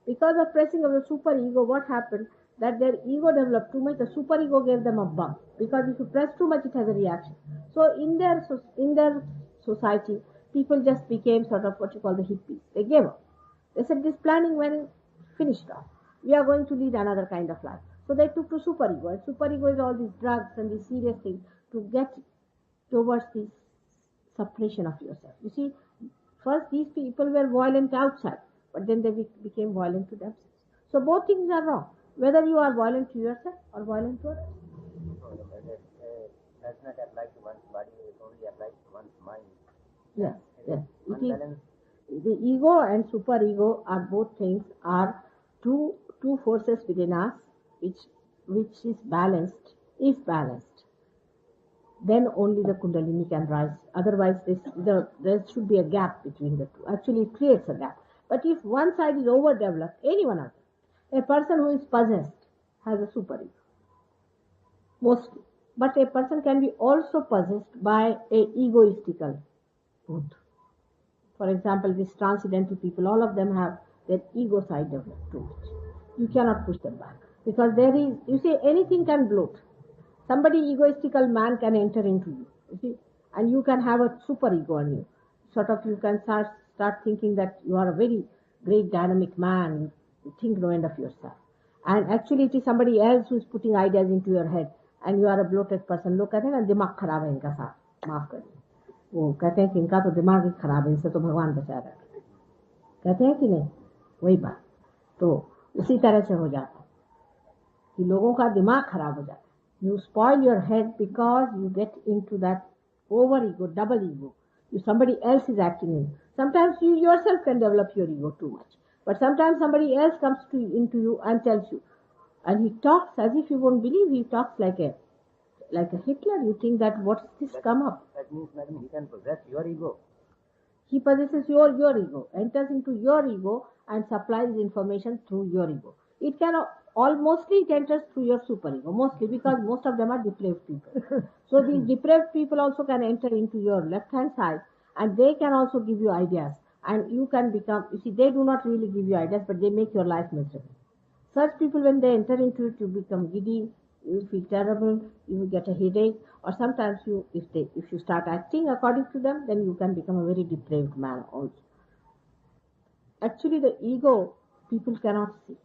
Speaker 3: Because of pressing of the superego, what happened? That their ego developed too much, the superego gave them a bump. Because if you press too much, it has a reaction. So in their society, people just became sort of what you call the hippies. They gave up. They said this planning when finished off. We are going to lead another kind of life. So they took to superego. And superego is all these drugs and these serious things to get towards this suppression of yourself. You see, first these people were violent outside, but then they became violent to themselves. So both things are wrong. Whether you are violent to yourself or violent to others.
Speaker 4: Does not apply to one's body, it only applies to one's mind.
Speaker 3: Yes, yes. The ego and superego are both things, are two forces within us which is balanced. If balanced, then only the Kundalini can rise. Otherwise, there should be a gap between the two. Actually, it creates a gap. But if one side is overdeveloped, anyone else, a person who is possessed has a superego, mostly. But a person can be also possessed by a egoistical mood. For example, these transcendental people, all of them have their ego side developed too much. You cannot push them back. Because there is, you see, anything can bloat. Somebody egoistical man can enter into you see, and you can have a superego on you. Sort of you can start thinking that you are a very great dynamic man, you think no end of yourself. And actually it is somebody else who is putting ideas into your head, and you are a bloated person. लोग कहते हैं ना दिमाग खराब है इनका साथ, माफ करिए, वो कहते हैं कि इनका तो दिमाग ही खराब है, इनसे तो भगवान बचा रहा है, कहते हैं कि नहीं? वही बात तो उसी तरह से हो जाता है कि लोगों का दिमाग खराब हो जाता है. You spoil your head because you get into that over ego, double ego. Somebody else is acting in you. Sometimes you yourself can develop your ego too much. But sometimes somebody else comes into you and tells you. And he talks as if you won't believe. He talks like a Hitler. You think that what's this come up?
Speaker 4: That means, madam, he can possess your ego.
Speaker 3: He possesses your ego, enters into your ego and supplies information through your ego. It can mostly it enters through your superego, mostly because most of them are depraved people. So these depraved people also can enter into your left-hand side, and they can also give you ideas. And you can become, you see, they do not really give you ideas, but they make your life miserable. Such people, when they enter into it, you become giddy, you feel terrible, you get a headache, or sometimes if you start acting according to them, then you can become a very depraved man also. Actually, the ego, people cannot see.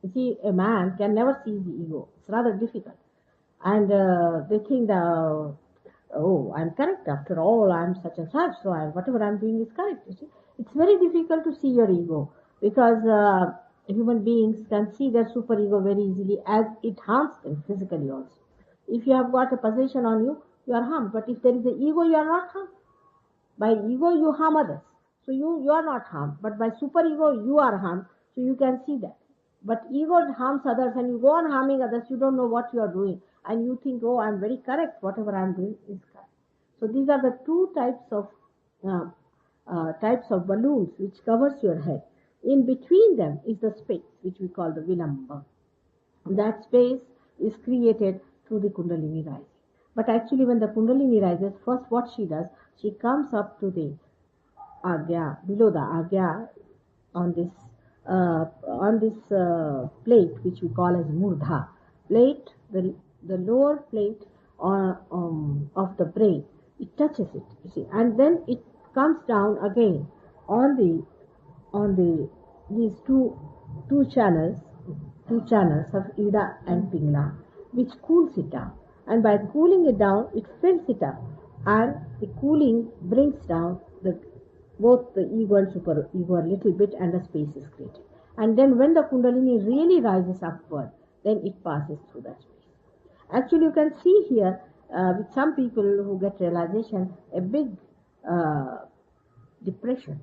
Speaker 3: You see, a man can never see the ego. It's rather difficult. And they think that, oh, I'm correct. After all, I'm such and such, so whatever I'm doing is correct. You see, it's very difficult to see your ego because human beings can see their superego very easily as it harms them physically also. If you have got a possession on you, you are harmed. But if there is an ego, you are not harmed. By ego, you harm others. So you are not harmed. But by superego, you are harmed. So you can see that. But ego harms others and you go on harming others, you don't know what you are doing. And you think, oh, I'm very correct, whatever I'm doing is correct. So these are the two types of balloons which covers your head. In between them is the space, which we call the Vilamba. That space is created through the Kundalini rising. But actually when the Kundalini rises, first what she does, she comes up to the Agya, below the Agya on this plate which we call as Murdha. Plate, the lower plate of the brain, it touches it, you see, and then it comes down again on these two channels of Ida and Pingla, which cools it down. And by cooling it down, it fills it up, and the cooling brings down both the ego and super ego a little bit, and the space is created. And then when the Kundalini really rises upward, then it passes through that space. Actually, you can see here with some people who get realization, a big depression.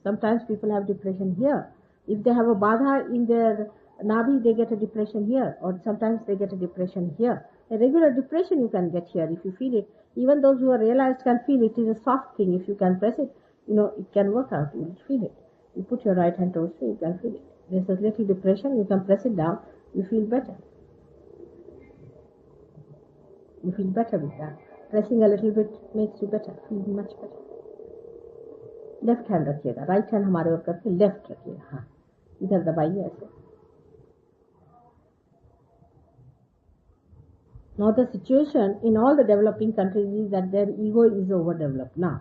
Speaker 3: Sometimes people have depression here. If they have a badha in their nabi, they get a depression here, or sometimes they get a depression here. A regular depression you can get here if you feel it. Even those who are realized can feel it. It is a soft thing. If you can press it, it can work out. You will feel it. You put your right hand towards it, you can feel it. There's a little depression, you can press it down, you feel better. You feel better with that. Pressing a little bit makes you better, feel much better. Left hand रखिएगा, right hand हमारे ओर करके left रखिएगा, हाँ इधर दबाइए ऐसे. Now the situation in all the developing countries is that their ego is overdeveloped now.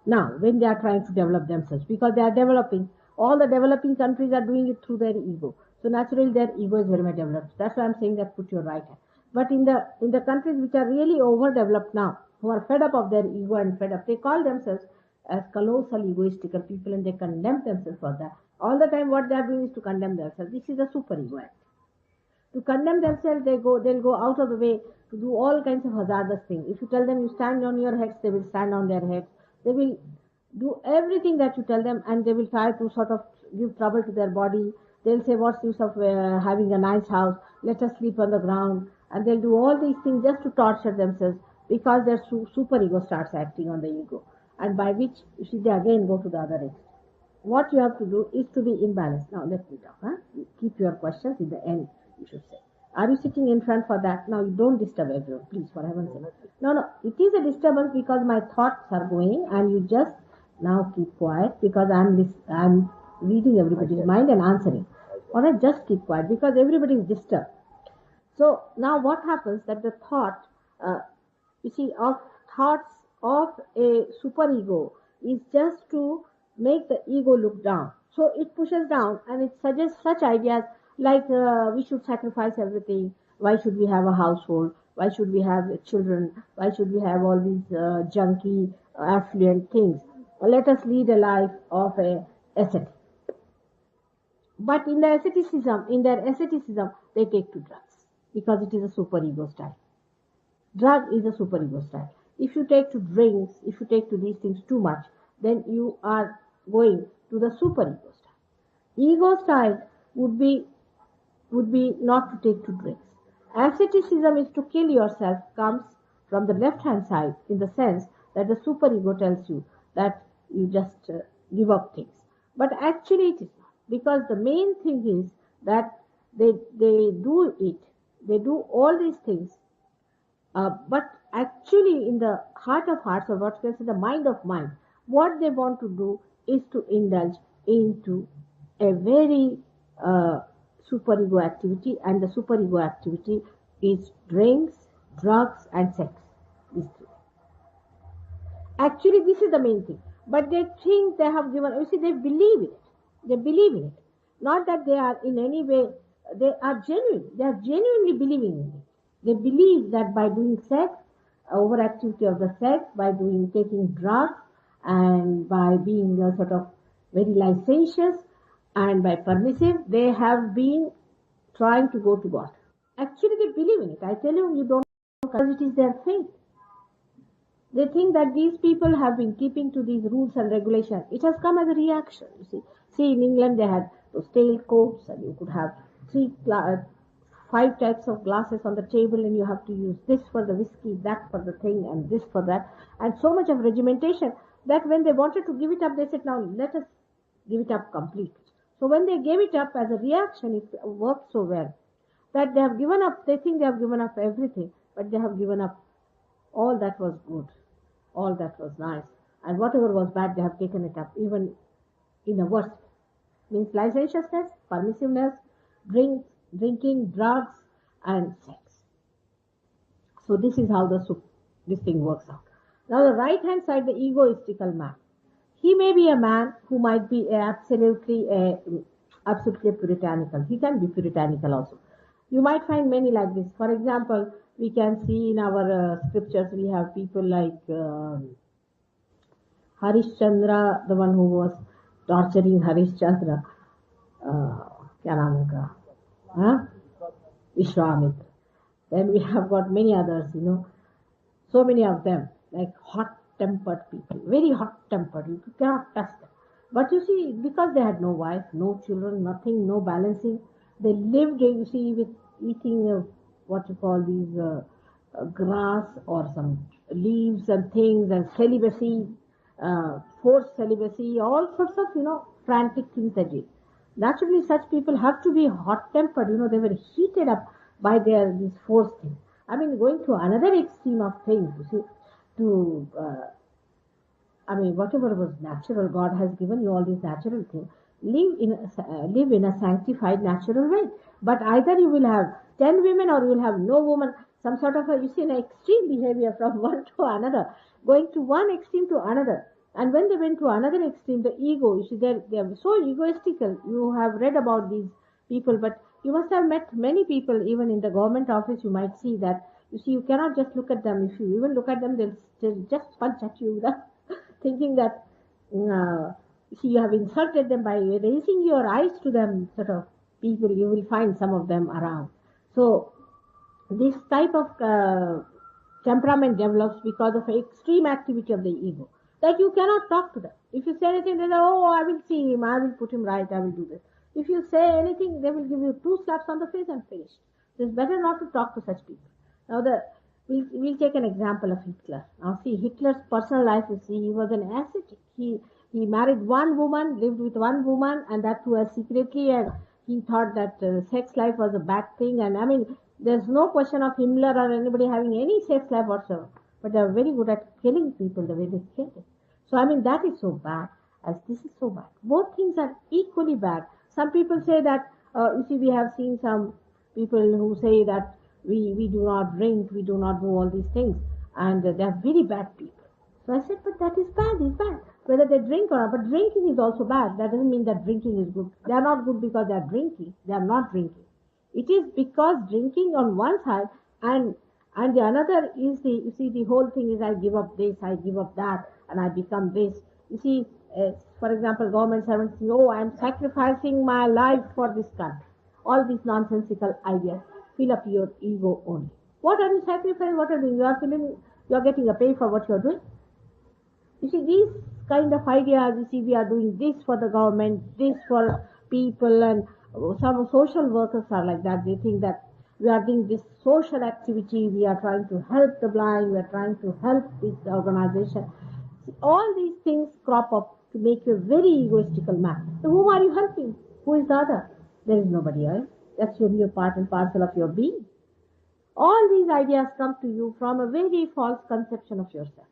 Speaker 3: Now when they are trying to develop themselves, because they are developing, all the developing countries are doing it through their ego. So naturally their ego is very much developed. That's why I'm saying that put your right hand. But in the countries which are really overdeveloped now, who are fed up of their ego and fed up, they call themselves as colossal egoistical people, and they condemn themselves for that. All the time what they are doing is to condemn themselves. This is a super ego act. To condemn themselves, they'll go out of the way to do all kinds of hazardous things. If you tell them you stand on your heads, they will stand on their heads. They will do everything that you tell them, and they will try to sort of give trouble to their body. They'll say, what's the use of having a nice house? Let us sleep on the ground. And they'll do all these things just to torture themselves, because their super ego starts acting on the ego. And by which, you see, they again go to the other extreme. What you have to do is to be in balance. Now let me talk. Keep your questions in the end, you should say. Are you sitting in front for that? Now you don't disturb everyone, please, for heaven's sake. No, it is a disturbance because my thoughts are going, and you just now keep quiet, because I'm reading everybody's mind and answering. Alright, just keep quiet, because everybody is disturbed. So now what happens, that the thought, you see, of thoughts of a superego is just to make the ego look down. So it pushes down, and it suggests such ideas like we should sacrifice everything. Why should we have a household? Why should we have children? Why should we have all these junky, affluent things? Let us lead a life of a ascetic. But in their asceticism, they take to drugs, because it is a superego style. Drug is a superego style. If you take to drinks, if you take to these things too much, then you are going to the superego style. Ego style would be not to take to drinks. Asceticism is to kill yourself, comes from the left hand side, in the sense that the superego tells you that you just give up things. But actually it is not, because the main thing is that they do it, they do all these things, but actually in the heart of hearts, or what we say the mind of mind, what they want to do is to indulge into a very superego activity, and the superego activity is drinks, drugs and sex. These three. Actually this is the main thing, but they think they have given, you see, they believe in it. They believe in it. Not that they are in any way, they are genuinely believing in it. They believe that by doing sex, overactivity of the sex, by taking drugs, and by being sort of very licentious and by permissive, they have been trying to go to God. Actually they believe in it. I tell you, you don't know, because it is their faith. They think that these people have been keeping to these rules and regulations. It has come as a reaction, you see. See, in England they had those tailcoats, and you could have 5 types of glasses on the table, and you have to use this for the whiskey, that for the thing, and this for that, and so much of regimentation that when they wanted to give it up, they said, now let us give it up completely. So when they gave it up as a reaction, it worked so well that they have given up, they think they have given up everything, but they have given up all that was good, all that was nice, and whatever was bad, they have taken it up, even in a worse way. Means licentiousness, permissiveness, drinking, drugs, and sex. So this is how this thing works out. Now the right hand side, the egoistical man. He may be a man who might be absolutely puritanical. He can be puritanical also. You might find many like this. For example, we can see in our scriptures, we have people like Harishchandra, the one who was torturing Harishchandra. क्या नाम होगा? Vishwamitra. Then we have got many others, so many of them, like hot-tempered people, very hot-tempered. You cannot touch them. But you see, because they had no wife, no children, nothing, no balancing, they lived, you see, with eating what you call these grass or some leaves and things, and celibacy, forced celibacy, all sorts of, frantic things they did. Naturally, such people have to be hot-tempered. They were heated up by these force things. I mean, going to another extreme of things, to whatever was natural, God has given you all these natural things. Live in a sanctified, natural way. But either you will have 10 women or you will have no woman. Some sort of an extreme behavior from one to another, going to one extreme to another. And when they went to another extreme, the ego, they're so egoistical. You have read about these people, but you must have met many people, even in the government office. You might see that. You cannot just look at them. If you even look at them, they'll just punch at you, thinking that you have insulted them by raising your eyes to them. Sort of people, you will find some of them around. So this type of temperament develops because of extreme activity of the ego, that you cannot talk to them. If you say anything, they say, oh, I will see him, I will put him right, I will do this. If you say anything, they will give you 2 slaps on the face and finish. So it's better not to talk to such people. Now we'll take an example of Hitler. Now see, Hitler's personal life, he was an ascetic. He married one woman, lived with one woman, and that too secretly, and he thought that sex life was a bad thing. And there's no question of Himmler or anybody having any sex life whatsoever. But they are very good at killing people the way they kill them. So that is so bad as this is so bad. Both things are equally bad. Some people say that, we have seen some people who say that we do not drink, we do not do all these things, and they are very bad people. So I said, but that is bad, whether they drink or not. But drinking is also bad. That doesn't mean that drinking is good. They are not good because they are drinking. They are not drinking. It is because drinking on one side and the another is the whole thing is I give up this, I give up that, and I become this. For example, government servants say, oh, I am sacrificing my life for this country. All these nonsensical ideas fill up your ego only. What are you sacrificing? What are you doing? You are getting a pay for what you are doing. These kind of ideas, we are doing this for the government, this for people, and some social workers are like that. They think that we are doing this social activity, we are trying to help the blind, we are trying to help this organization. All these things crop up to make you a very egoistical man. So whom are you helping? Who is the other? There is nobody else. That's your part and parcel of your being. All these ideas come to you from a very false conception of yourself.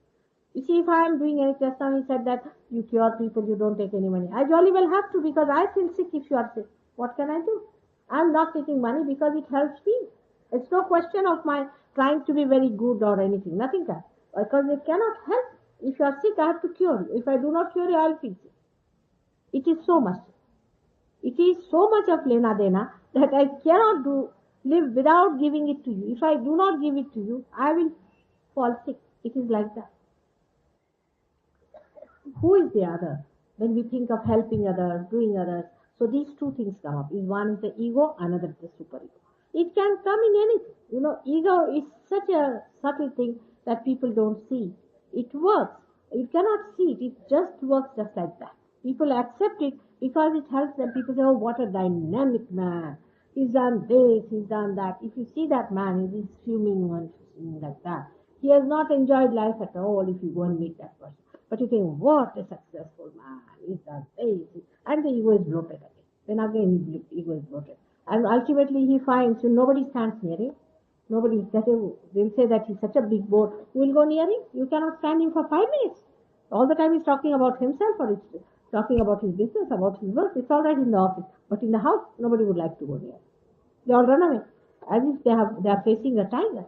Speaker 3: If I am doing anything, just now he said that you cure people, you don't take any money. I jolly well have to, because I feel sick if you are sick. What can I do? I am not taking money because it helps me. It's no question of my trying to be very good or anything. Nothing can. Because it cannot help. If you are sick, I have to cure you. If I do not cure you, I will feel sick. It is so much. It is so much of lena dena that I cannot live without giving it to you. If I do not give it to you, I will fall sick. It is like that. Who is the other? When we think of helping others, doing others, so these two things come up. One is the ego, another is the superego. It can come in anything. Ego is such a subtle thing that people don't see. It works. You cannot see it. It just works just like that. People accept it because it helps them. People say, oh, what a dynamic man. He's done this, he's done that. If you see that man, he's fuming and like that. He has not enjoyed life at all if you go and meet that person. But you think, what a successful man. He's done this. And the ego is bloated again. Then again, his ego is bloated. And ultimately he finds nobody stands near him. Nobody, they'll say that he's such a big boat. You will go near him? You cannot stand him for 5 minutes. All the time he's talking about himself, or he's talking about his business, about his work. It's all right in the office. But in the house, nobody would like to go near. They all run away, as if they are facing a tiger.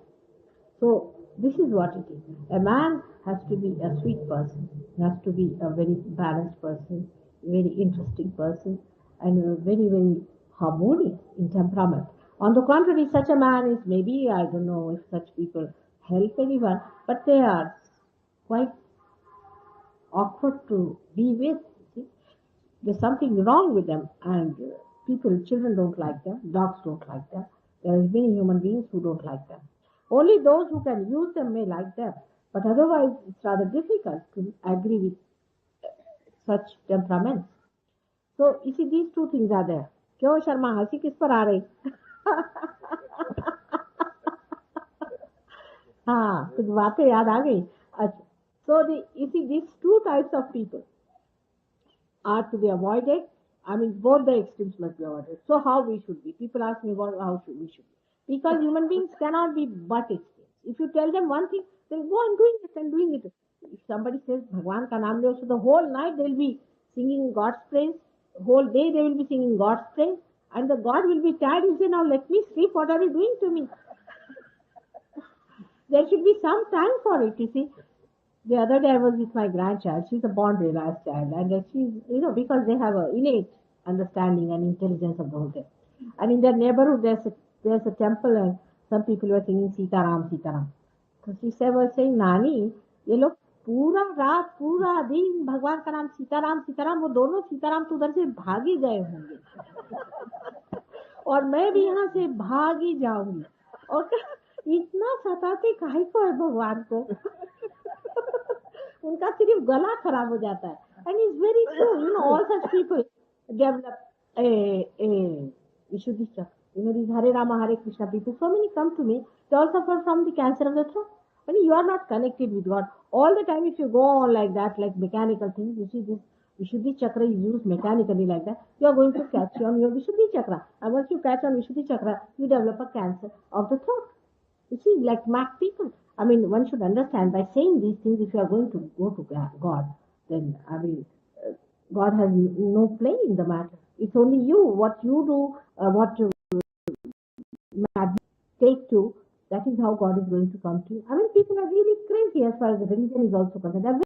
Speaker 3: So this is what it is. A man has to be a sweet person. He has to be a very balanced person, a very interesting person, and a very, very harmonious in temperament. On the contrary, such a man is maybe, I don't know if such people help anyone, but they are quite awkward to be with. See? There's something wrong with them, and children don't like them, dogs don't like them. There are many human beings who don't like them. Only those who can use them may like them, but otherwise it's rather difficult to agree with such temperaments. So, you see, these two things are there. क्यों शर्मा हंसी किस पर आ रही? हाँ, कुछ बातें याद आ गई. So you see, these two types of people are to be avoided. I mean, both the extremes must be avoided. So how we should be? People ask me how should we should be. Because human beings cannot be but extremes. If you tell them one thing, they'll go on doing it and doing it. If somebody says Bhagwan ka naam lo, so the whole night they'll be singing God's praise. Whole day they will be singing God's praise. And the God will be tired. He'll say, now let me sleep. What are you doing to me? There should be some time for it, you see. The other day I was with my grandchild. She's a born realized child. And she's, because they have an innate understanding and intelligence of the whole thing. And in their neighborhood, there's a temple and some people were singing Sitaram, Sitaram. So she was saying, Nani, ये लोग पूरा रात पूरा दिन भगवान का नाम सीताराम सीताराम, वो दोनों सीताराम तो उधर से भाग ही गए होंगे और मैं भी यहाँ से भाग ही जाऊंगी। और इतना सताते काहे को है भगवान को उनका सिर्फ गला खराब हो जाता है। And it's very true, all such people develop a विशुद्धि चक्र। These Hare Rama Hare Krishna people, so many come to me, they all suffer from the cancer of the throat. When you are not connected with God all the time, if you go on like that, like mechanical things, you see this Vishuddhi chakra is used mechanically like that, you are going to catch on your Vishuddhi chakra. And once you catch on Vishuddhi chakra, you develop a cancer of the throat. You see, like mad people. I mean, one should understand by saying these things, if you are going to go to God, then, I mean, God has no play in the matter. It's only you, what you do, what you take to, that is how God is going to come to you. I mean, people are really crazy as far as the religion is also concerned.